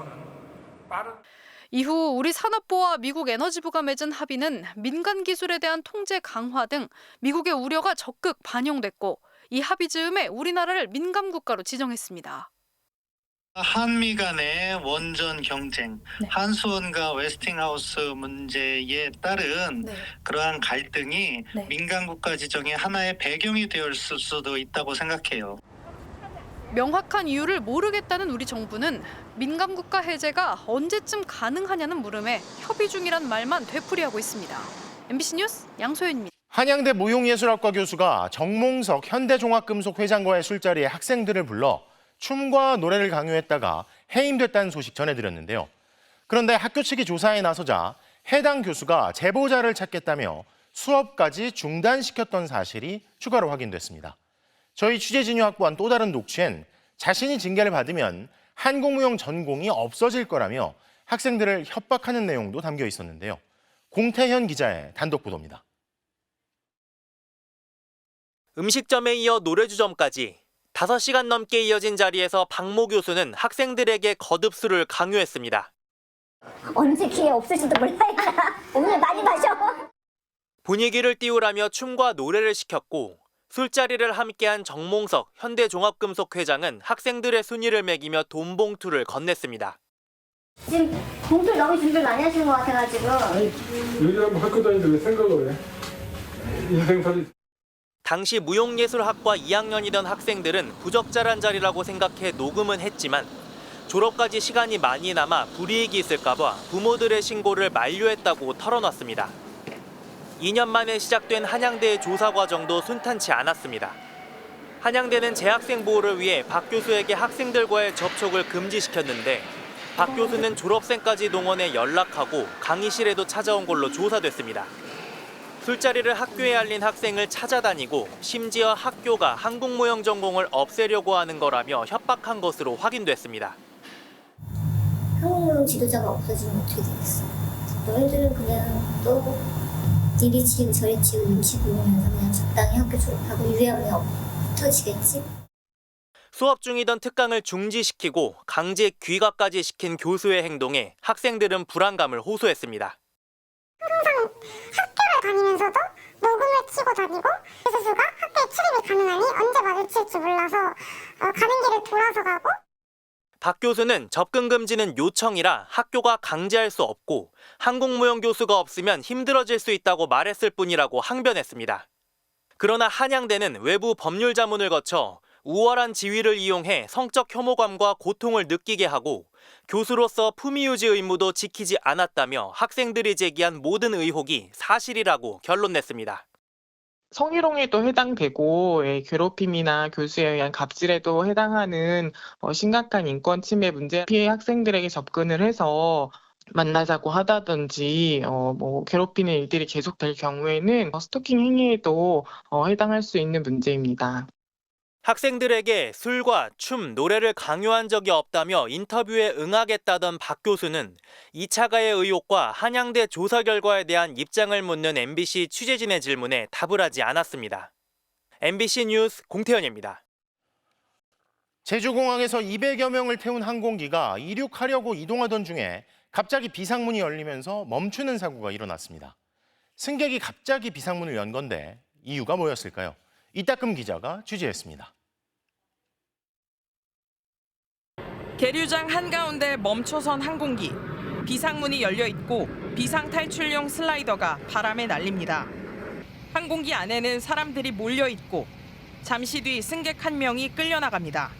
이후 우리 산업부와 미국 에너지부가 맺은 합의는 민간 기술에 대한 통제 강화 등 미국의 우려가 적극 반영됐고 이 합의 즈음에 우리나라를 민감 국가로 지정했습니다. 한미 간의 원전 경쟁, 한수원과 웨스팅하우스 문제에 따른 그러한 갈등이 민간 국가 지정의 하나의 배경이 되었을 수도 있다고 생각해요. 명확한 이유를 모르겠다는 우리 정부는 민감 국가 해제가 언제쯤 가능하냐는 물음에 협의 중이란 말만 되풀이하고 있습니다. MBC 뉴스 양소연입니다. 한양대 무용예술학과 교수가 정몽석 현대종합금속 회장과의 술자리에 학생들을 불러 춤과 노래를 강요했다가 해임됐다는 소식 전해드렸는데요. 그런데 학교 측이 조사에 나서자 해당 교수가 제보자를 찾겠다며 수업까지 중단시켰던 사실이 추가로 확인됐습니다. 저희 취재진이 확보한 또 다른 녹취엔 자신이 징계를 받으면 한국무용 전공이 없어질 거라며 학생들을 협박하는 내용도 담겨 있었는데요. 공태현 기자의 단독 보도입니다. 음식점에 이어 노래주점까지 5시간 넘게 이어진 자리에서 박모 교수는 학생들에게 거듭술을 강요했습니다. 언제 기회 없을지도 몰라요. 오늘 많이 마셔. 분위기를 띄우라며 춤과 노래를 시켰고 술자리를 함께한 정몽석 현대종합금속 회장은 학생들의 순위를 매기며 돈 봉투를 건넸습니다. 지금 봉투를 너무 준비를 많이 하시는 것 같아가지고. 요즘 한번 학교 다니는데 왜 생각을 해? 인생살이. 당시 무용예술학과 2학년이던 학생들은 부적절한 자리라고 생각해 녹음은 했지만 졸업까지 시간이 많이 남아 불이익이 있을까 봐 부모들의 신고를 만료했다고 털어놨습니다. 2년 만에 시작된 한양대의 조사 과정도 순탄치 않았습니다. 한양대는 재학생 보호를 위해 박 교수에게 학생들과의 접촉을 금지시켰는데 박 교수는 졸업생까지 동원해 연락하고 강의실에도 찾아온 걸로 조사됐습니다. 술자리를 학교에 알린 학생을 찾아다니고 심지어 학교가 한국무용 전공을 없애려고 하는 거라며 협박한 것으로 확인됐습니다. 한국무용 지도자가 없어지면 어떻게 되겠어? 너희들은 그냥 또 이리 치고 저리 치고 눈치 보면서 그냥 적당히 학교 졸업하고 유예하면 터지겠지? 수업 중이던 특강을 중지시키고 강제 귀가까지 시킨 교수의 행동에 학생들은 불안감을 호소했습니다. 항상 학교를 다니면서도 녹음을 치고 다니고 교수가 학교에 출입이 가능하니 언제 마주칠지 몰라서 가는 길을 돌아서 가고. 박 교수는 접근 금지는 요청이라 학교가 강제할 수 없고 한국무용 교수가 없으면 힘들어질 수 있다고 말했을 뿐이라고 항변했습니다. 그러나 한양대는 외부 법률 자문을 거쳐 우월한 지위를 이용해 성적 혐오감과 고통을 느끼게 하고 교수로서 품위 유지 의무도 지키지 않았다며 학생들이 제기한 모든 의혹이 사실이라고 결론냈습니다. 성희롱에도 해당되고 괴롭힘이나 교수에 의한 갑질에도 해당하는 심각한 인권 침해 문제 피해 학생들에게 접근을 해서 만나자고 하다든지 괴롭히는 일들이 계속될 경우에는 스토킹 행위에도 해당할 수 있는 문제입니다. 학생들에게 술과 춤, 노래를 강요한 적이 없다며 인터뷰에 응하겠다던 박 교수는 2차 가해 의혹과 한양대 조사 결과에 대한 입장을 묻는 MBC 취재진의 질문에 답을 하지 않았습니다. MBC 뉴스 공태현입니다. 제주공항에서 200여 명을 태운 항공기가 이륙하려고 이동하던 중에 갑자기 비상문이 열리면서 멈추는 사고가 일어났습니다. 승객이 갑자기 비상문을 연 건데 이유가 뭐였을까요? 이따금 기자가 취재했습니다. 계류장 한가운데 멈춰선 항공기. 비상문이 열려 있고 비상 탈출용 슬라이더가 바람에 날립니다. 항공기 안에는 사람들이 몰려 있고 잠시 뒤 승객 한 명이 끌려나갑니다.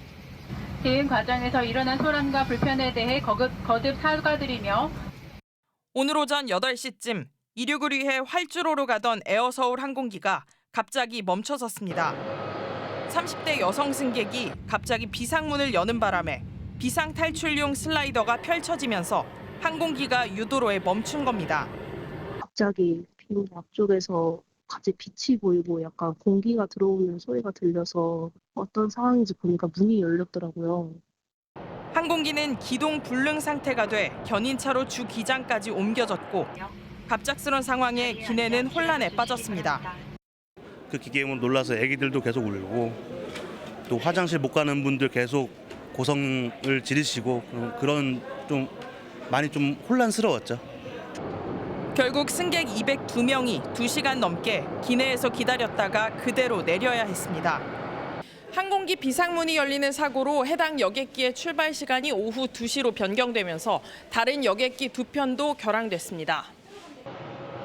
대응 과정에서 일어난 소란과 불편에 대해 거듭 사과드리며 오늘 오전 8시쯤 이륙을 위해 활주로로 가던 에어서울 항공기가 갑자기 멈춰섰습니다. 30대 여성 승객이 갑자기 비상문을 여는 바람에 비상 탈출용 슬라이더가 펼쳐지면서 항공기가 유도로에 멈춘 겁니다. 갑자기 비문 앞쪽에서 갑자기 빛이 보이고 약간 공기가 들어오는 소리가 들려서 어떤 상황인지 보니까 문이 열렸더라고요. 항공기는 기동 불능 상태가 돼 견인차로 주 기장까지 옮겨졌고 갑작스런 상황에 기내는 혼란에 빠졌습니다. 그 기계음으로 놀라서 애기들도 계속 울고 또 화장실 못 가는 분들 계속 고성을 지르시고 그런 좀 많이 좀 혼란스러웠죠. 결국 승객 202명이 2시간 넘게 기내에서 기다렸다가 그대로 내려야 했습니다. 항공기 비상문이 열리는 사고로 해당 여객기의 출발 시간이 오후 2시로 변경되면서 다른 여객기 2편도 결항됐습니다.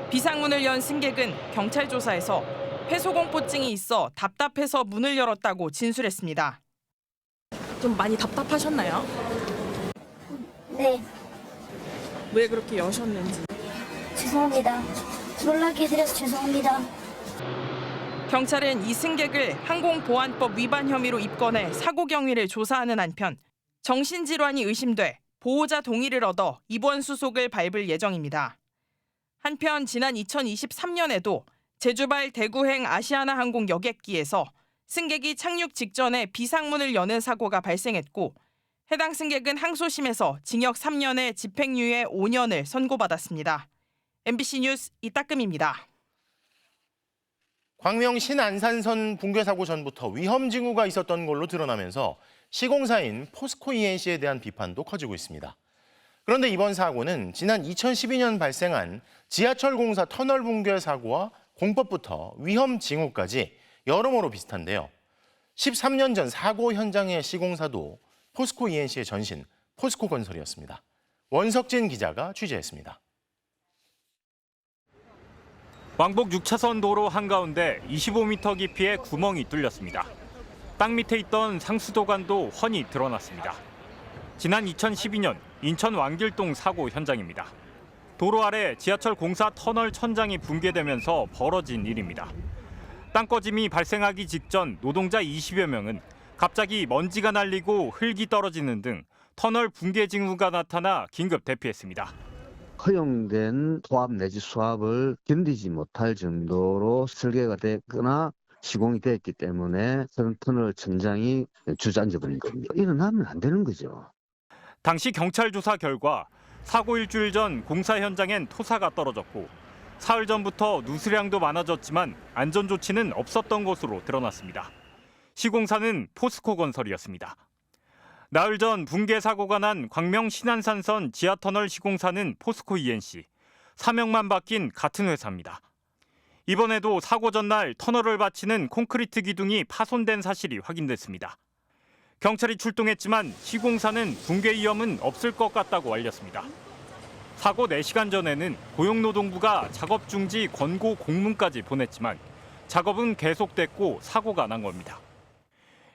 비상문을 연 승객은 경찰 조사에서 폐소공포증이 있어 답답해서 문을 열었다고 진술했습니다. 좀 많이 답답하셨나요? 네, 왜 그렇게 여셨는지. 죄송합니다. 놀라게 해드려서 죄송합니다. 경찰은 이 승객을 항공보안법 위반 혐의로 입건해 사고 경위를 조사하는 한편 정신질환이 의심돼 보호자 동의를 얻어 입원 수속을 밟을 예정입니다. 한편 지난 2023년에도 제주발 대구행 아시아나항공 여객기에서 승객이 착륙 직전에 비상문을 여는 사고가 발생했고 해당 승객은 항소심에서 징역 3년에 집행유예 5년을 선고받았습니다. MBC 뉴스 이따금입니다. 광명 신안산선 붕괴 사고 전부터 위험 징후가 있었던 걸로 드러나면서 시공사인 포스코 E&C에 대한 비판도 커지고 있습니다. 그런데 이번 사고는 지난 2012년 발생한 지하철 공사 터널 붕괴 사고와 공법부터 위험 징후까지 여러모로 비슷한데요. 13년 전 사고 현장의 시공사도 포스코 E&C의 전신 포스코건설이었습니다. 원석진 기자가 취재했습니다. 왕복 6차선 도로 한가운데 25m 깊이의 구멍이 뚫렸습니다. 땅 밑에 있던 상수도관도 훤히 드러났습니다. 지난 2012년 인천 왕길동 사고 현장입니다. 도로 아래 지하철 공사 터널 천장이 붕괴되면서 벌어진 일입니다. 땅꺼짐이 발생하기 직전 노동자 20여 명은 갑자기 먼지가 날리고 흙이 떨어지는 등 터널 붕괴 징후가 나타나 긴급 대피했습니다. 허용된 토합 내지 수압을 견디지 못할 정도로 설계가 됐거나 시공이 됐기 때문에 터널 천장이 주저앉아 버린 겁니다. 일어나면 안 되는 거죠. 당시 경찰 조사 결과 사고 일주일 전 공사 현장엔 토사가 떨어졌고 사흘 전부터 누수량도 많아졌지만 안전 조치는 없었던 것으로 드러났습니다. 시공사는 포스코건설이었습니다. 나흘 전 붕괴 사고가 난 광명 신안산선 지하터널 시공사는 포스코 E&C, 사명만 바뀐 같은 회사입니다. 이번에도 사고 전날 터널을 받치는 콘크리트 기둥이 파손된 사실이 확인됐습니다. 경찰이 출동했지만 시공사는 붕괴 위험은 없을 것 같다고 알렸습니다. 사고 4시간 전에는 고용노동부가 작업 중지 권고 공문까지 보냈지만 작업은 계속됐고 사고가 난 겁니다.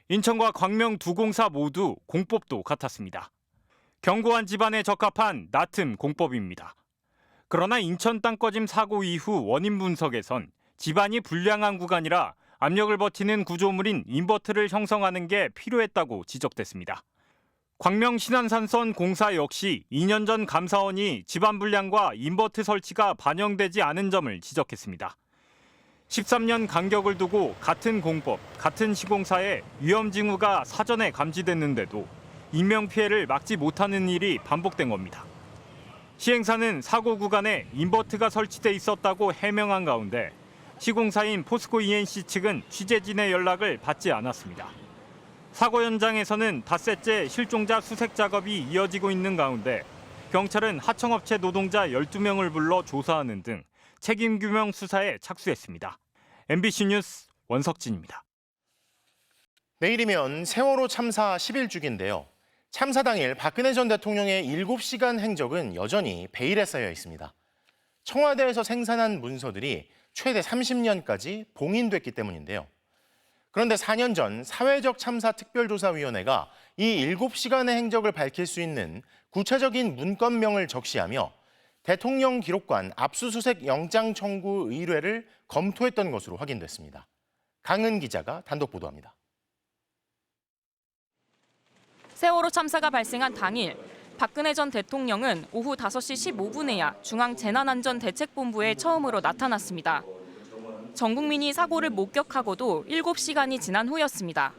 인천과 광명 두 공사 모두 공법도 같았습니다. 견고한 집안에 적합한 나틈 공법입니다. 그러나 인천 땅꺼짐 사고 이후 원인 분석에선 집안이 불량한 구간이라 압력을 버티는 구조물인 인버트를 형성하는 게 필요했다고 지적됐습니다. 광명 신안산선 공사 역시 2년 전 감사원이 집안 불량과 인버트 설치가 반영되지 않은 점을 지적했습니다. 13년 간격을 두고 같은 공법, 같은 시공사에 위험 징후가 사전에 감지됐는데도 인명피해를 막지 못하는 일이 반복된 겁니다. 시행사는 사고 구간에 인버트가 설치돼 있었다고 해명한 가운데 시공사인 포스코 E&C 측은 취재진의 연락을 받지 않았습니다. 사고 현장에서는 닷새째 실종자 수색 작업이 이어지고 있는 가운데 경찰은 하청업체 노동자 12명을 불러 조사하는 등 책임규명 수사에 착수했습니다. MBC 뉴스 원석진입니다. 내일이면 세월호 참사 10일주기인데요. 참사 당일 박근혜 전 대통령의 7시간 행적은 여전히 베일에 쌓여 있습니다. 청와대에서 생산한 문서들이 최대 30년까지 봉인됐기 때문인데요. 그런데 4년 전 사회적 참사 특별조사위원회가 이 7시간의 행적을 밝힐 수 있는 구체적인 문건명을 적시하며 대통령 기록관 압수수색 영장 청구 의뢰를 검토했던 것으로 확인됐습니다. 강은 기자가 단독 보도합니다. 세월호 참사가 발생한 당일 박근혜 전 대통령은 오후 5시 15분에야 중앙재난안전대책본부에 처음으로 나타났습니다. 전 국민이 사고를 목격하고도 7시간이 지난 후였습니다.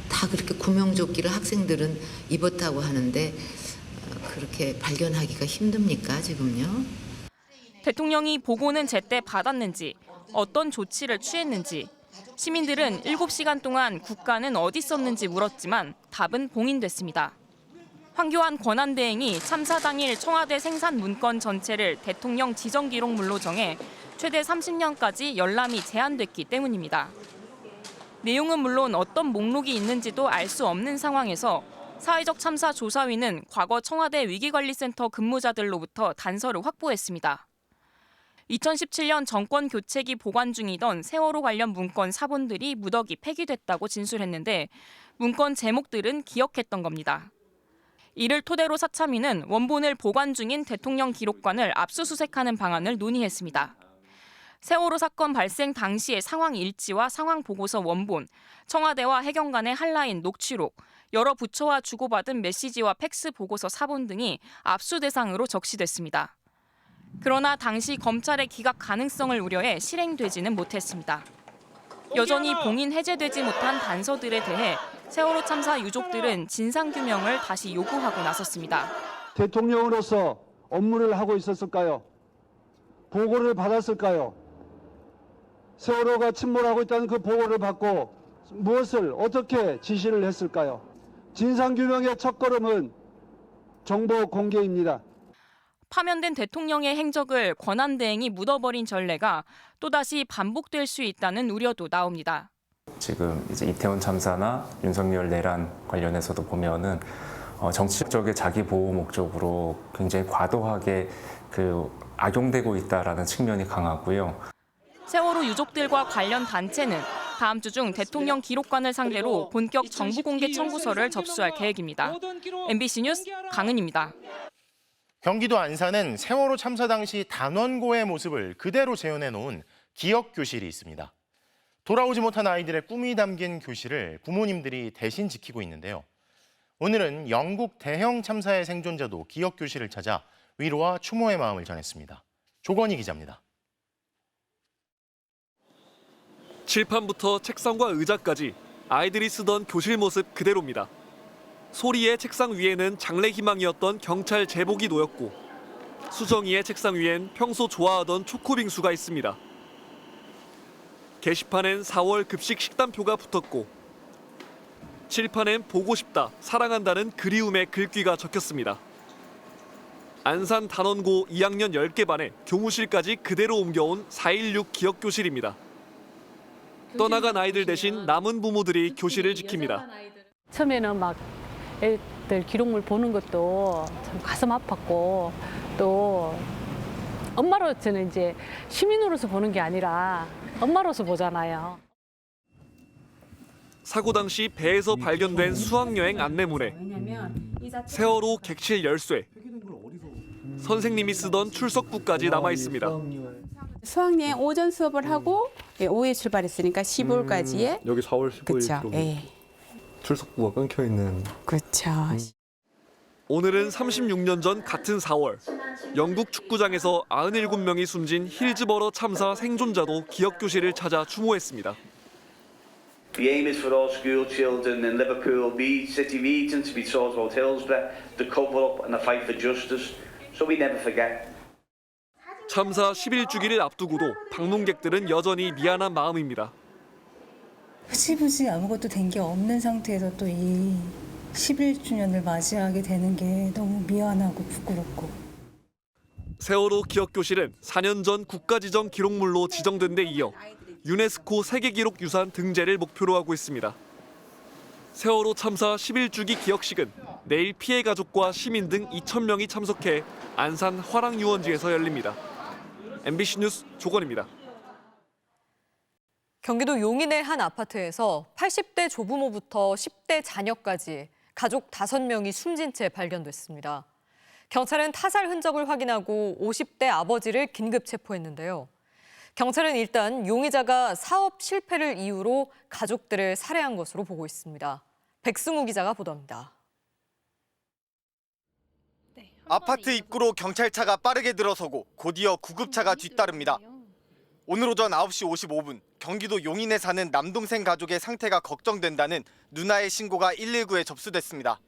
다 그렇게 구명조끼를 학생들은 입었다고 하는데 그렇게 발견하기가 힘듭니까 지금요? 대통령이 보고는 제때 받았는지, 어떤 조치를 취했는지, 시민들은 7시간 동안 국가는 어디 있었는지 물었지만 답은 봉인됐습니다. 황교안 권한대행이 참사 당일 청와대 생산 문건 전체를 대통령 지정 기록물로 정해 최대 30년까지 열람이 제한됐기 때문입니다. 내용은 물론 어떤 목록이 있는지도 알 수 없는 상황에서 사회적 참사 조사위는 과거 청와대 위기관리센터 근무자들로부터 단서를 확보했습니다. 2017년 정권 교체기 보관 중이던 세월호 관련 문건 사본들이 무더기 폐기됐다고 진술했는데 문건 제목들은 기억했던 겁니다. 이를 토대로 사참위는 원본을 보관 중인 대통령 기록관을 압수수색하는 방안을 논의했습니다. 세월호 사건 발생 당시의 상황 일지와 상황 보고서 원본, 청와대와 해경 간의 한라인 녹취록, 여러 부처와 주고받은 메시지와 팩스 보고서 사본 등이 압수 대상으로 적시됐습니다. 그러나 당시 검찰의 기각 가능성을 우려해 실행되지는 못했습니다. 여전히 봉인 해제되지 못한 단서들에 대해 세월호 참사 유족들은 진상규명을 다시 요구하고 나섰습니다. 대통령으로서 업무를 하고 있었을까요? 보고를 받았을까요? 세월호가 침몰하고 있다는 그 보고를 받고 무엇을 어떻게 지시를 했을까요? 진상규명의 첫걸음은 정보 공개입니다. 파면된 대통령의 행적을 권한대행이 묻어버린 전례가 또다시 반복될 수 있다는 우려도 나옵니다. 지금 이제 이태원 참사나 윤석열 내란 관련해서도 보면은 정치적인 자기 보호 목적으로 굉장히 과도하게 악용되고 있다라는 측면이 강하고요. 세월호 유족들과 관련 단체는 다음 주 중 대통령 기록관을 상대로 본격 정부 공개 청구서를 접수할 계획입니다. MBC 뉴스 강은입니다. 경기도 안산은 세월호 참사 당시 단원고의 모습을 그대로 재현해 놓은 기억 교실이 있습니다. 돌아오지 못한 아이들의 꿈이 담긴 교실을 부모님들이 대신 지키고 있는데요. 오늘은 영국 대형 참사의 생존자도 기억 교실을 찾아 위로와 추모의 마음을 전했습니다. 조건희 기자입니다. 칠판부터 책상과 의자까지 아이들이 쓰던 교실 모습 그대로입니다. 소리의 책상 위에는 장래희망이었던 경찰 제복이 놓였고 수정이의 책상 위엔 평소 좋아하던 초코빙수가 있습니다. 게시판엔 4월 급식 식단표가 붙었고 칠판엔 보고 싶다, 사랑한다는 그리움의 글귀가 적혔습니다. 안산 단원고 2학년 10개 반에 교무실까지 그대로 옮겨온 4.16 기억교실입니다. 떠나간 아이들 대신 남은 부모들이 교실을 지킵니다. 처음에는 막 애들 기록물 보는 것도 참 가슴 아팠고 또 엄마로 저는 이제 시민으로서 보는 게 아니라 엄마로서 보잖아요. 사고 당시 배에서 발견된 수학여행 안내문에 세월호 객실 열쇠, 선생님이 쓰던 출석부까지 남아 있습니다. 수학여행 오전 수업을 하고 오후에 출발했으니까 15일까지에 여기 4월 15일 그렇죠. 예. 출석부가 끊겨 있는. 그렇죠. 오늘은 36년 전 같은 4월 영국 축구장에서 97명이 숨진 힐즈버러 참사 생존자도 기억교실을 찾아 추모했습니다. The aim is for all school children in Liverpool, Leeds, City region to be taught about Hillsborough, the cover up and the fight for justice, so we never forget. 참사 11주기를 앞두고도 방문객들은 여전히 미안한 마음입니다. 흐지부지 아무것도 된 게 없는 상태에서 또 이 11주년을 맞이하게 되는 게 너무 미안하고 부끄럽고. 세월호 기억교실은 4년 전 국가지정 기록물로 지정된 데 이어 유네스코 세계기록유산 등재를 목표로 하고 있습니다. 세월호 참사 11주기 기억식은 내일 피해 가족과 시민 등 2,000명이 참석해 안산 화랑유원지에서 열립니다. MBC 뉴스 조건입니다. 경기도 용인의 한 아파트에서 80대 조부모부터 10대 자녀까지 가족 5명이 숨진 채 발견됐습니다. 경찰은 타살 흔적을 확인하고 50대 아버지를 긴급 체포했는데요. 경찰은 일단 용의자가 사업 실패를 이유로 가족들을 살해한 것으로 보고 있습니다. 백승우 기자가 보도합니다. 아파트 입구로 경찰차가 빠르게 들어서고 곧이어 구급차가 뒤따릅니다. 오늘 오전 9시 55분 경기도 용인에 사는 남동생 가족의 상태가 걱정된다는 누나의 신고가 119에 접수됐습니다.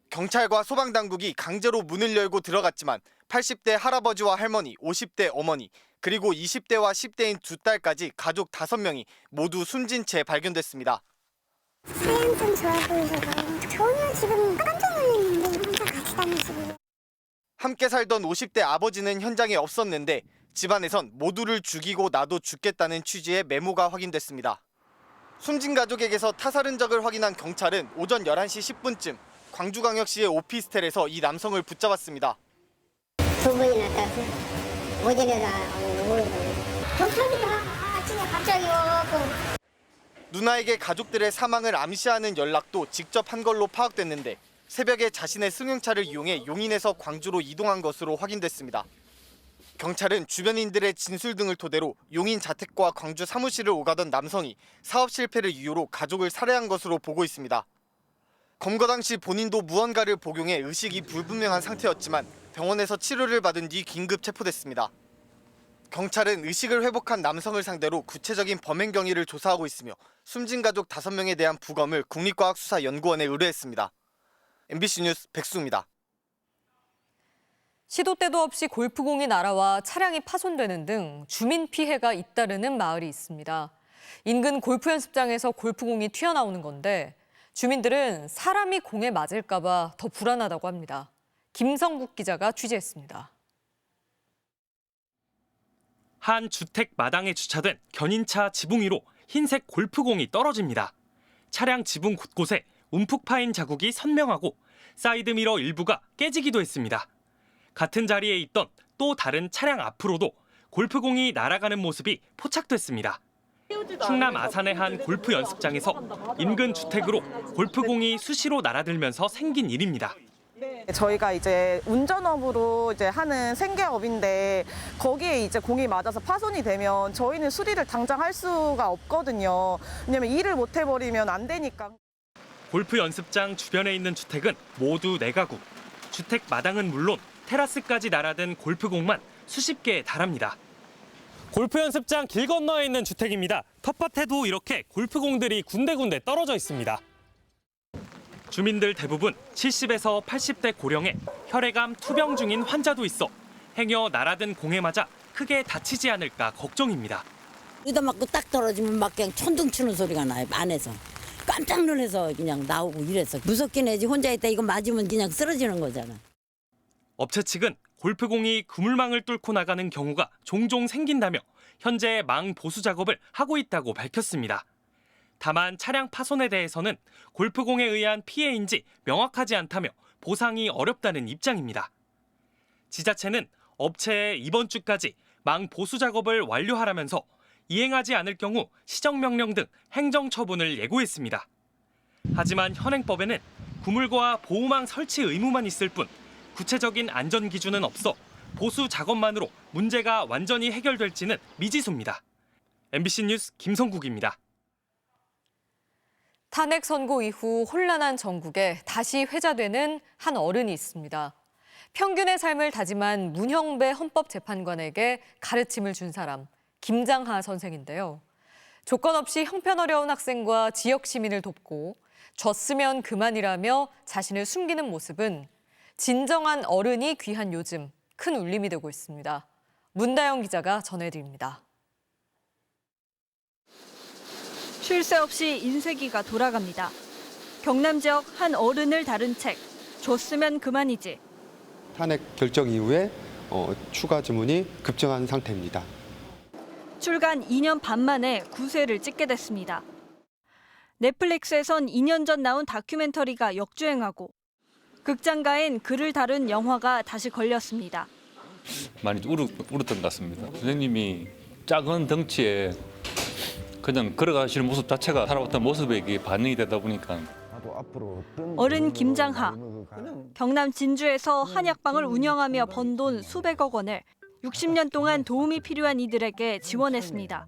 경찰과 소방당국이 강제로 문을 열고 들어갔지만 80대 할아버지와 할머니, 50대 어머니, 그리고 20대와 10대인 두 딸까지 가족 5명이 모두 숨진 채 발견됐습니다. 사연 좀 좋아 보이셔서 전혀 지금 깜짝 놀랐는데 혼자 같이 다니시고. 함께 살던 50대 아버지는 현장에 없었는데 집안에선 모두를 죽이고 나도 죽겠다는 취지의 메모가 확인됐습니다. 숨진 가족에게서 타살 흔적을 확인한 경찰은 오전 11시 10분쯤 광주광역시의 오피스텔에서 이 남성을 붙잡았습니다. 두 번이나 땄어요. 오전에 경찰들이 아침에 갑자기 와갖고 누나에게 가족들의 사망을 암시하는 연락도 직접 한 걸로 파악됐는데 새벽에 자신의 승용차를 이용해 용인에서 광주로 이동한 것으로 확인됐습니다. 경찰은 주변인들의 진술 등을 토대로 용인 자택과 광주 사무실을 오가던 남성이 사업 실패를 이유로 가족을 살해한 것으로 보고 있습니다. 검거 당시 본인도 무언가를 복용해 의식이 불분명한 상태였지만 병원에서 치료를 받은 뒤 긴급 체포됐습니다. 경찰은 의식을 회복한 남성을 상대로 구체적인 범행 경위를 조사하고 있으며 숨진 가족 5명에 대한 부검을 국립과학수사연구원에 의뢰했습니다. MBC 뉴스 백수입니다. 시도 때도 없이 골프공이 날아와 차량이 파손되는 등 주민 피해가 잇따르는 마을이 있습니다. 인근 골프 연습장에서 골프공이 튀어나오는 건데 주민들은 사람이 공에 맞을까 봐 더 불안하다고 합니다. 김성국 기자가 취재했습니다. 한 주택 마당에 주차된 견인차 지붕 위로 흰색 골프공이 떨어집니다. 차량 지붕 곳곳에 움푹 파인 자국이 선명하고 사이드미러 일부가 깨지기도 했습니다. 같은 자리에 있던 또 다른 차량 앞으로도 골프공이 날아가는 모습이 포착됐습니다. 충남 아산의 한 골프 연습장에서 인근 주택으로 골프공이 수시로 날아들면서 생긴 일입니다. 저희가 이제 운전업으로 이제 하는 생계업인데 거기에 이제 공이 맞아서 파손이 되면 저희는 수리를 당장 할 수가 없거든요. 왜냐면 일을 못 해버리면 안 되니까. 골프 연습장 주변에 있는 주택은 모두 4가구. 주택 마당은 물론 테라스까지 날아든 골프공만 수십 개에 달합니다. 골프 연습장 길 건너에 있는 주택입니다. 텃밭에도 이렇게 골프공들이 군데군데 떨어져 있습니다. 주민들 대부분 70에서 80대 고령에 혈액암 투병 중인 환자도 있어 행여 날아든 공에 맞아 크게 다치지 않을까 걱정입니다. 여기다 맞고 딱 떨어지면 막 그냥 천둥 치는 소리가 나요, 안에서. 깜짝 놀라서 그냥 나오고 이랬어. 무섭긴 해지. 혼자 있다 이거 맞으면 그냥 쓰러지는 거잖아. 업체 측은 골프공이 그물망을 뚫고 나가는 경우가 종종 생긴다며 현재 망 보수 작업을 하고 있다고 밝혔습니다. 다만 차량 파손에 대해서는 골프공에 의한 피해인지 명확하지 않다며 보상이 어렵다는 입장입니다. 지자체는 업체에 이번 주까지 망 보수 작업을 완료하라면서 이행하지 않을 경우 시정명령 등 행정처분을 예고했습니다. 하지만 현행법에는 구물과 보호망 설치 의무만 있을 뿐 구체적인 안전 기준은 없어 보수 작업만으로 문제가 완전히 해결될지는 미지수입니다. MBC 뉴스 김성국입니다. 탄핵 선고 이후 혼란한 전국에 다시 회자되는 한 어른이 있습니다. 평균의 삶을 다짐한 문형배 헌법재판관에게 가르침을 준 사람, 김장하 선생인데요. 조건 없이 형편 어려운 학생과 지역 시민을 돕고 졌으면 그만이라며 자신을 숨기는 모습은 진정한 어른이 귀한 요즘 큰 울림이 되고 있습니다. 문다영 기자가 전해드립니다. 쉴 새 없이 인쇄기가 돌아갑니다. 경남 지역 한 어른을 다룬 책, 줬으면 그만이지. 탄핵 결정 이후에 추가 주문이 급증한 상태입니다. 출간 2년 반 만에 9쇄를 찍게 됐습니다. 넷플릭스에선 2년 전 나온 다큐멘터리가 역주행하고 극장가엔 그를 다룬 영화가 다시 걸렸습니다. 많이 울었던 것 같습니다. 선생님이 작은 덩치에 그냥 걸어가시는 모습 자체가 살아왔던 모습에 반영이 되다 보니까. 어른 김장하, 경남 진주에서 한약방을 운영하며 번 돈 수백억 원을 60년 동안 도움이 필요한 이들에게 지원했습니다.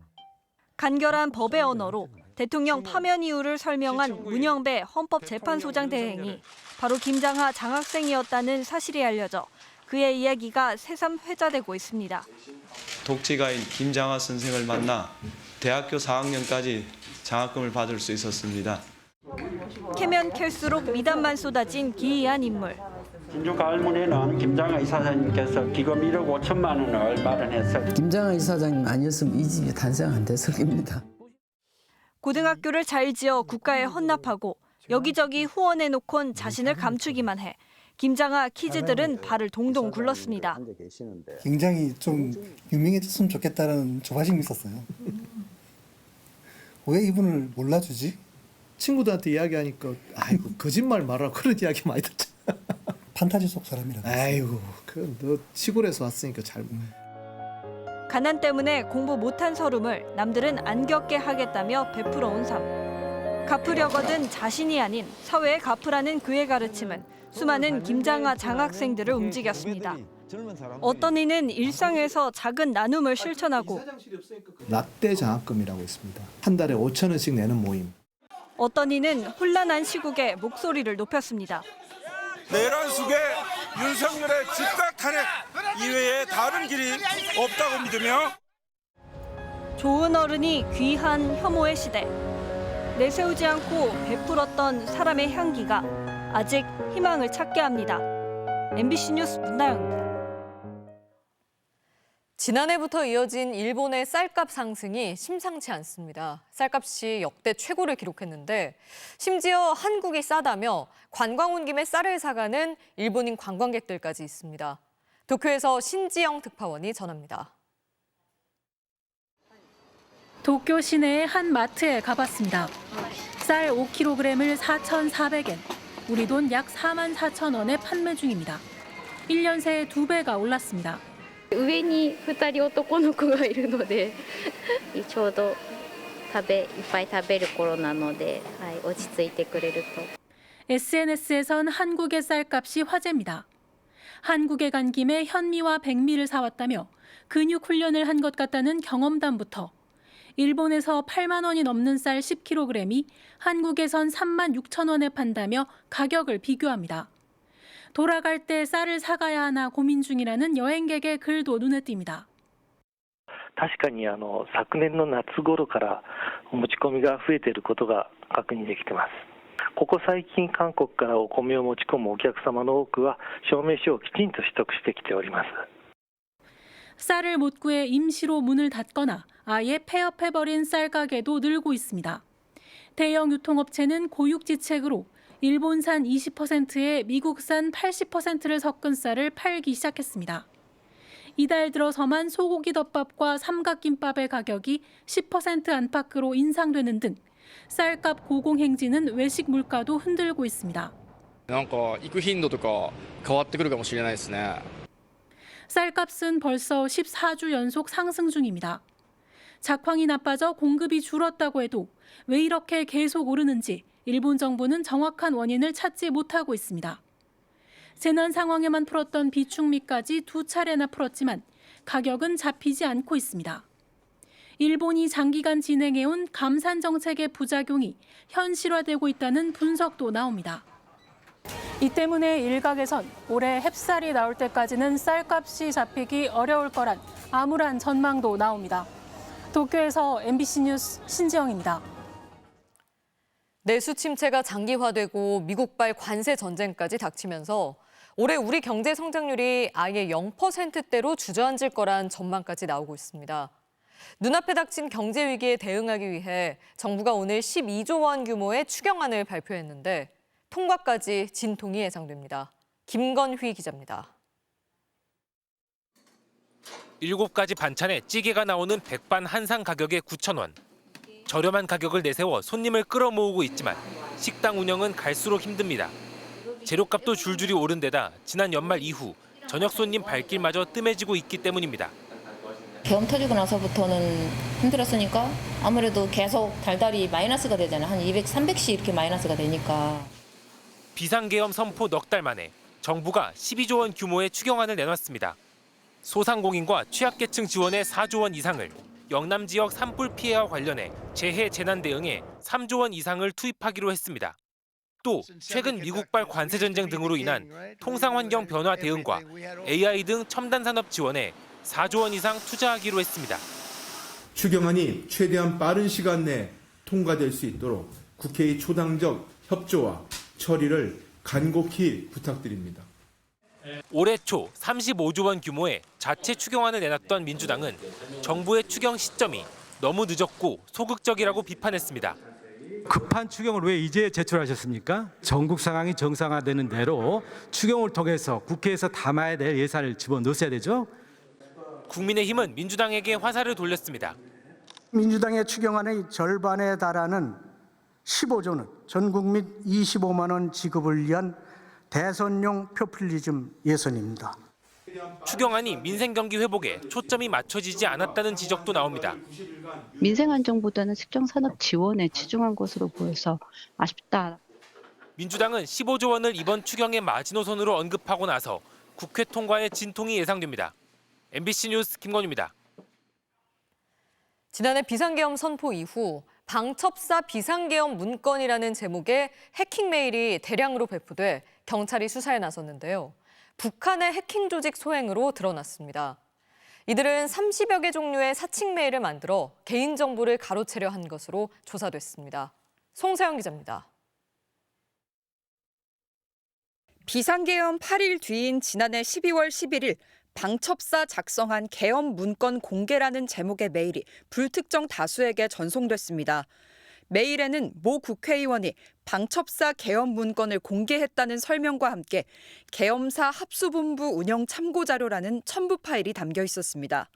간결한 법의 언어로 대통령 파면 이유를 설명한 문형배 헌법재판소장 대행이 바로 김장하 장학생이었다는 사실이 알려져 그의 이야기가 새삼 회자되고 있습니다. 독재가인 김장하 선생을 만나 대학교 4학년까지 장학금을 받을 수 있었습니다. 캐면 캘수록 미담만 쏟아진 기이한 인물. 진주 가을문에는 김장하 이사장님께서 기금 1억 5천만 원을 마련해서 김장하 이사장님 아니었으면 이 집이 탄생 안 됐을 겁니다. 고등학교를 잘 지어 국가에 헌납하고 여기저기 후원해놓곤 자신을 감추기만 해 김장하 키즈들은 발을 동동 굴렀습니다. 굉장히 좀 유명해졌으면 좋겠다는 조바심이 있었어요. 왜 이분을 몰라주지? 친구들한테 이야기하니까 아이고 거짓말 말하라 그런 이야기 많이 듣죠. 판타지 속 사람이라고. 아이고 그 너 시골에서 왔으니까 잘. 가난 때문에 공부 못한 서름을 남들은 안 겪게 하겠다며 베풀어 온 삶. 갚으려거든 자신이 아닌 사회에 갚으라는 그의 가르침은 수많은 김장하 장학생들을 움직였습니다. 어떤 이는 일상에서 작은 나눔을 실천하고 라떼 장학금이라고 있습니다. 한 달에 5,000원씩 내는 모임. 어떤 이는 혼란한 시국에 목소리를 높였습니다. 내란 속에 윤석열의 즉각 탄핵 이외에 다른 길이 없다고 믿으며 좋은 어른이 귀한 혐오의 시대. 내세우지 않고 베풀었던 사람의 향기가 아직 희망을 찾게 합니다. MBC 뉴스 문나영입니다. 지난해부터 이어진 일본의 쌀값 상승이 심상치 않습니다. 쌀값이 역대 최고를 기록했는데 심지어 한국이 싸다며 관광 온 김에 쌀을 사가는 일본인 관광객들까지 있습니다. 도쿄에서 신지영 특파원이 전합니다. 도쿄 시내의 한 마트에 가봤습니다. 쌀 5kg을 4,400엔, 우리 돈 약 44,000원에 판매 중입니다. 1년 새에 2배가 올랐습니다. 上に2人男の子がいるのでちょうどいっぱい食べる頃なので、落ち着いてくれると。 SNS에선 한국의 쌀값이 화제입니다. 한국에 간 김에 현미와 백미를 사왔다며 근육 훈련을 한 것 같다는 경험담부터 일본에서 8만 원이 넘는 쌀 10kg이 한국에선 3만 6천 원에 판다며 가격을 비교합니다. 돌아갈 때 쌀을 사가야 하나 고민 중이라는 여행객의 글도 눈에 띕니다. 確かに昨年の夏頃からお持ち込みが増えていることが確認できています。ここ最近韓国からお米を持ち込むお客様の多くは証明書をきちんと取得してきております。 쌀을 못 구해 임시로 문을 닫거나 아예 폐업해버린 쌀 가게도 늘고 있습니다. 대형 유통업체는 고육지책으로 일본산 20%에 미국산 80%를 섞은 쌀을 팔기 시작했습니다. 이달 들어서만 소고기 덮밥과 삼각김밥의 가격이 10% 안팎으로 인상되는 등 쌀값 고공행진은 외식 물가도 흔들고 있습니다. なんか行く頻度とか変わってくるかもしれないですね. 쌀값은 벌써 14주 연속 상승 중입니다. 작황이 나빠져 공급이 줄었다고 해도 왜 이렇게 계속 오르는지 일본 정부는 정확한 원인을 찾지 못하고 있습니다. 재난 상황에만 풀었던 비축미까지 2차례나 풀었지만 가격은 잡히지 않고 있습니다. 일본이 장기간 진행해온 감산 정책의 부작용이 현실화되고 있다는 분석도 나옵니다. 이 때문에 일각에선 올해 햅쌀이 나올 때까지는 쌀값이 잡히기 어려울 거란 암울한 전망도 나옵니다. 도쿄에서 MBC 뉴스 신지영입니다. 내수 침체가 장기화되고 미국발 관세 전쟁까지 닥치면서 올해 우리 경제 성장률이 아예 0%대로 주저앉을 거란 전망까지 나오고 있습니다. 눈앞에 닥친 경제 위기에 대응하기 위해 정부가 오늘 12조 원 규모의 추경안을 발표했는데 통과까지 진통이 예상됩니다. 김건휘 기자입니다. 7가지 반찬에 찌개가 나오는 백반 한 상 가격에 9,000원. 저렴한 가격을 내세워 손님을 끌어모으고 있지만 식당 운영은 갈수록 힘듭니다. 재료값도 줄줄이 오른 데다 지난 연말 이후 저녁 손님 발길마저 뜸해지고 있기 때문입니다. 계엄 터지고 나서부터는 힘들었으니까 아무래도 계속 달달이 마이너스가 되잖아요. 한 200, 300씩 이렇게 마이너스가 되니까. 비상계엄 선포 넉 달 만에 정부가 12조 원 규모의 추경안을 내놨습니다. 소상공인과 취약계층 지원에 4조 원 이상을, 영남 지역 산불 피해와 관련해 재해 재난 대응에 3조 원 이상을 투입하기로 했습니다. 또 최근 미국발 관세 전쟁 등으로 인한 통상 환경 변화 대응과 AI 등 첨단 산업 지원에 4조 원 이상 투자하기로 했습니다. 추경안이 최대한 빠른 시간 내에 통과될 수 있도록 국회의 초당적 협조와 처리를 간곡히 부탁드립니다. 올해 초 35조 원 규모의 자체 추경안을 내놨던 민주당은 정부의 추경 시점이 너무 늦었고 소극적이라고 비판했습니다. 급한 추경을 왜 이제 제출하셨습니까? 전국 상황이 정상화되는 대로 추경을 통해서 국회에서 담아야 될 예산을 집어넣으셔야 되죠. 국민의힘은 민주당에게 화살을 돌렸습니다. 민주당의 추경안의 절반에 달하는 15조는 전국민 25만 원 지급을 위한 대선용 포퓰리즘 예산입니다. 추경안이 민생 경기 회복에 초점이 맞춰지지 않았다는 지적도 나옵니다. 민생 안정보다는 특정 산업 지원에 치중한 것으로 보여서 아쉽다. 민주당은 15조 원을 이번 추경의 마지노선으로 언급하고 나서 국회 통과에 진통이 예상됩니다. MBC 뉴스 김건우입니다. 지난해 비상계엄 선포 이후 방첩사 비상계엄 문건이라는 제목의 해킹 메일이 대량으로 배포돼 경찰이 수사에 나섰는데요. 북한의 해킹 조직 소행으로 드러났습니다. 이들은 30여 개 종류의 사칭 메일을 만들어 개인정보를 가로채려 한 것으로 조사됐습니다. 송세영 기자입니다. 비상계엄 8일 뒤인 지난해 12월 11일 방첩사 작성한 계엄 문건 공개라는 제목의 메일이 불특정 다수에게 전송됐습니다. 메일에는 모 국회의원이 방첩사 계엄 문건을 공개했다는 설명과 함께 계엄사 합수본부 운영 참고자료라는 첨부 파일이 담겨 있었습니다.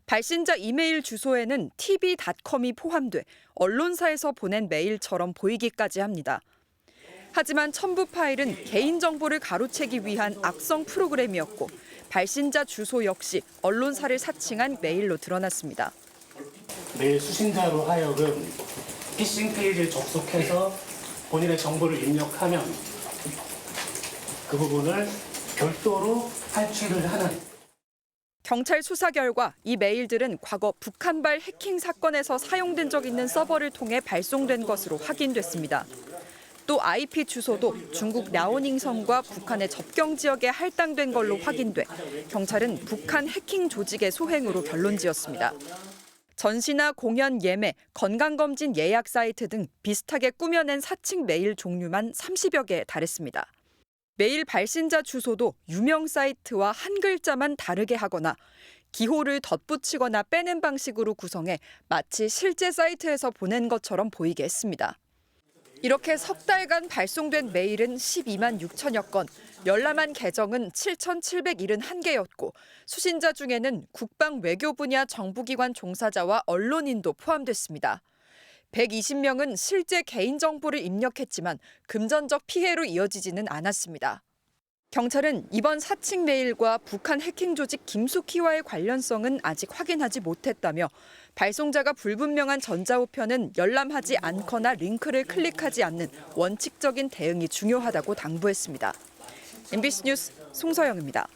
발신자 이메일 주소에는 tv.com이 포함돼 언론사에서 보낸 메일처럼 보이기까지 합니다. 하지만 첨부 파일은 개인정보를 가로채기 위한 악성 프로그램이었고 발신자 주소 역시 언론사를 사칭한 메일로 드러났습니다. 메일 수신자로 하여금 피싱 페이지에 접속해서 본인의 정보를 입력하면 그 부분을 별도로 탈취를 하는. 경찰 수사 결과 이 메일들은 과거 북한발 해킹 사건에서 사용된 적 있는 서버를 통해 발송된 것으로 확인됐습니다. 또 IP 주소도 중국 랴오닝성과 북한의 접경 지역에 할당된 걸로 확인돼 경찰은 북한 해킹 조직의 소행으로 결론지었습니다. 전시나 공연 예매, 건강검진 예약 사이트 등 비슷하게 꾸며낸 사칭 메일 종류만 30여 개에 달했습니다. 메일 발신자 주소도 유명 사이트와 한 글자만 다르게 하거나 기호를 덧붙이거나 빼는 방식으로 구성해 마치 실제 사이트에서 보낸 것처럼 보이게 했습니다. 이렇게 석 달간 발송된 메일은 12만 6천여 건, 열람한 계정은 7,771개였고 수신자 중에는 국방 외교 분야 정부기관 종사자와 언론인도 포함됐습니다. 120명은 실제 개인정보를 입력했지만 금전적 피해로 이어지지는 않았습니다. 경찰은 이번 사칭 메일과 북한 해킹 조직 김숙희와의 관련성은 아직 확인하지 못했다며 발송자가 불분명한 전자우편은 열람하지 않거나 링크를 클릭하지 않는 원칙적인 대응이 중요하다고 당부했습니다. MBC 뉴스 송서영입니다.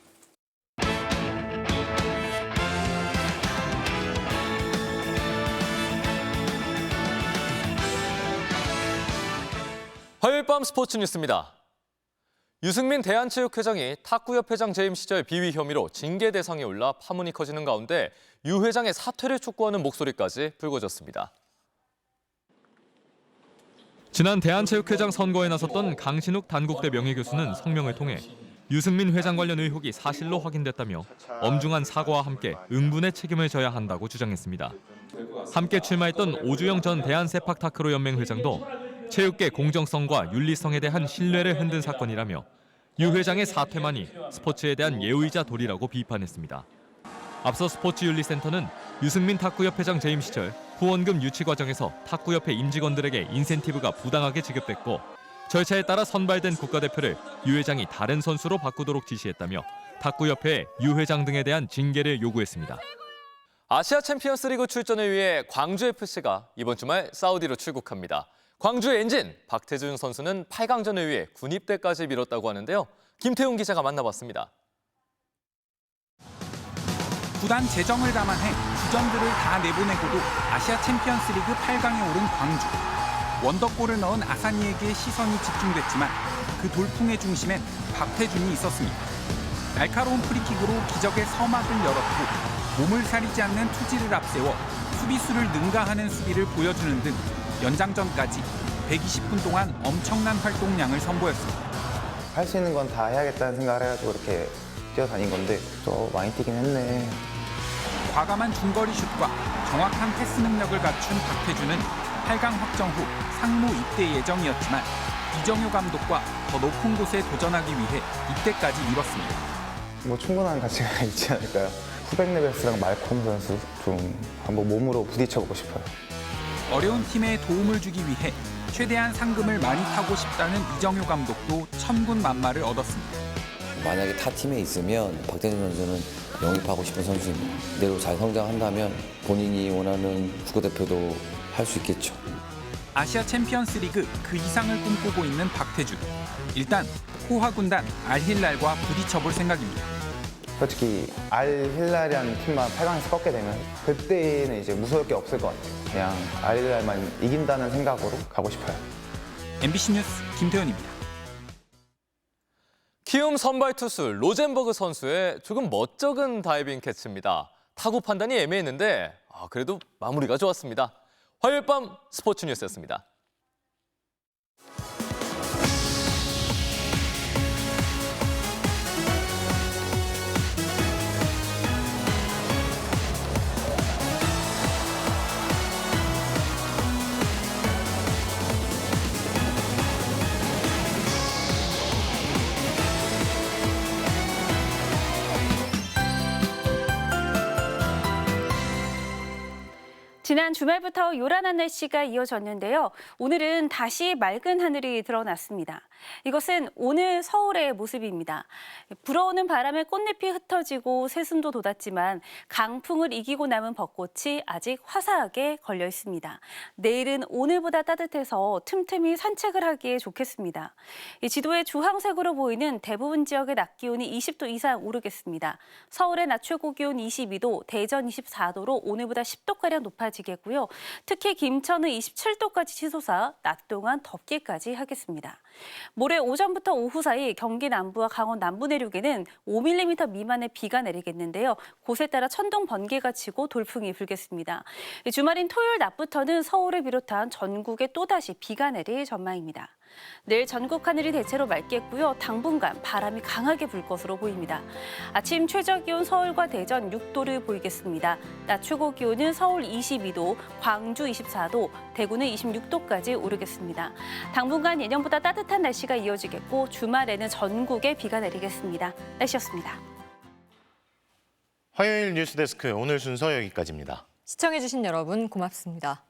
화요일 밤 스포츠 뉴스입니다. 유승민 대한체육회장이 탁구협회장 재임 시절 비위 혐의로 징계 대상에 올라 파문이 커지는 가운데 유 회장의 사퇴를 촉구하는 목소리까지 불거졌습니다. 지난 대한체육회장 선거에 나섰던 강신욱 단국대 명예교수는 성명을 통해 유승민 회장 관련 의혹이 사실로 확인됐다며 엄중한 사과와 함께 응분의 책임을 져야 한다고 주장했습니다. 함께 출마했던 오주영 전 대한세팍타크로 연맹 회장도 체육계 공정성과 윤리성에 대한 신뢰를 흔든 사건이라며 유 회장의 사퇴만이 스포츠에 대한 예우이자 도리라고 비판했습니다. 앞서 스포츠윤리센터는 유승민 탁구협회장 재임 시절 후원금 유치 과정에서 탁구협회 임직원들에게 인센티브가 부당하게 지급됐고 절차에 따라 선발된 국가대표를 유 회장이 다른 선수로 바꾸도록 지시했다며 탁구협회에 유 회장 등에 대한 징계를 요구했습니다. 아시아 챔피언스리그 출전을 위해 광주FC가 이번 주말 사우디로 출국합니다. 광주 엔진 박태준 선수는 8강전을 위해 군입대까지 미뤘다고 하는데요. 김태훈 기자가 만나봤습니다. 구단 재정을 감안해 주전들을 다 내보내고도 아시아 챔피언스리그 8강에 오른 광주. 원더골을 넣은 아사니에게 시선이 집중됐지만 그 돌풍의 중심엔 박태준이 있었습니다. 날카로운 프리킥으로 기적의 서막을 열었고 몸을 사리지 않는 투지를 앞세워 수비수를 능가하는 수비를 보여주는 등 연장전까지 120분 동안 엄청난 활동량을 선보였습니다. 할 수 있는 건 다 해야겠다는 생각을 해가지고 이렇게 뛰어다닌 건데 또 많이 뛰긴 했네. 과감한 중거리 슛과 정확한 패스 능력을 갖춘 박태준은 8강 확정 후 상무 입대 예정이었지만 이정효 감독과 더 높은 곳에 도전하기 위해 입대까지 미뤘습니다. 뭐 충분한 가치가 있지 않을까요? 후백네베스랑 말콤 선수 좀 한번 몸으로 부딪혀보고 싶어요. 어려운 팀에 도움을 주기 위해 최대한 상금을 많이 타고 싶다는 이정효 감독도 천군만마를 얻었습니다. 만약에 타 팀에 있으면 박태준 선수는 영입하고 싶은 선수입니다. 이대로 잘 성장한다면 본인이 원하는 국가대표도 할 수 있겠죠. 아시아 챔피언스 리그 그 이상을 꿈꾸고 있는 박태준. 일단 호화 군단 알힐랄과 부딪혀볼 생각입니다. 솔직히 알힐랄이라는 팀만 8강에서 꺾게 되면 그때는 이제 무서울 게 없을 것 같아요. 그냥 알힐랄만 이긴다는 생각으로 가고 싶어요. MBC 뉴스 김태훈입니다. 키움 선발 투수 로젠버그 선수의 조금 멋쩍은 다이빙 캐치입니다. 타구 판단이 애매했는데 그래도 마무리가 좋았습니다. 화요일 밤 스포츠 뉴스였습니다. 지난 주말부터 요란한 날씨가 이어졌는데요. 오늘은 다시 맑은 하늘이 드러났습니다. 이것은 오늘 서울의 모습입니다. 불어오는 바람에 꽃잎이 흩어지고 새순도 돋았지만 강풍을 이기고 남은 벚꽃이 아직 화사하게 걸려 있습니다. 내일은 오늘보다 따뜻해서 틈틈이 산책을 하기에 좋겠습니다. 지도에 주황색으로 보이는 대부분 지역의 낮 기온이 20도 이상 오르겠습니다. 서울의 낮 최고 기온 22도, 대전 24도로 오늘보다 10도가량 높아지겠고요. 특히 김천은 27도까지 치솟아 낮 동안 덥기까지 하겠습니다. 모레 오전부터 오후 사이 경기 남부와 강원 남부 내륙에는 5mm 미만의 비가 내리겠는데요. 곳에 따라 천둥 번개가 치고 돌풍이 불겠습니다. 주말인 토요일 낮부터는 서울을 비롯한 전국에 또다시 비가 내릴 전망입니다. 내일 전국 하늘이 대체로 맑겠고요. 당분간 바람이 강하게 불 것으로 보입니다. 아침 최저 기온 서울과 대전 6도를 보이겠습니다. 낮 최고 기온은 서울 22도, 광주 24도, 대구는 26도까지 오르겠습니다. 당분간 예년보다 따뜻한 날씨가 이어지겠고 주말에는 전국에 비가 내리겠습니다. 날씨였습니다. 화요일 뉴스데스크 오늘 순서 여기까지입니다. 시청해주신 여러분 고맙습니다.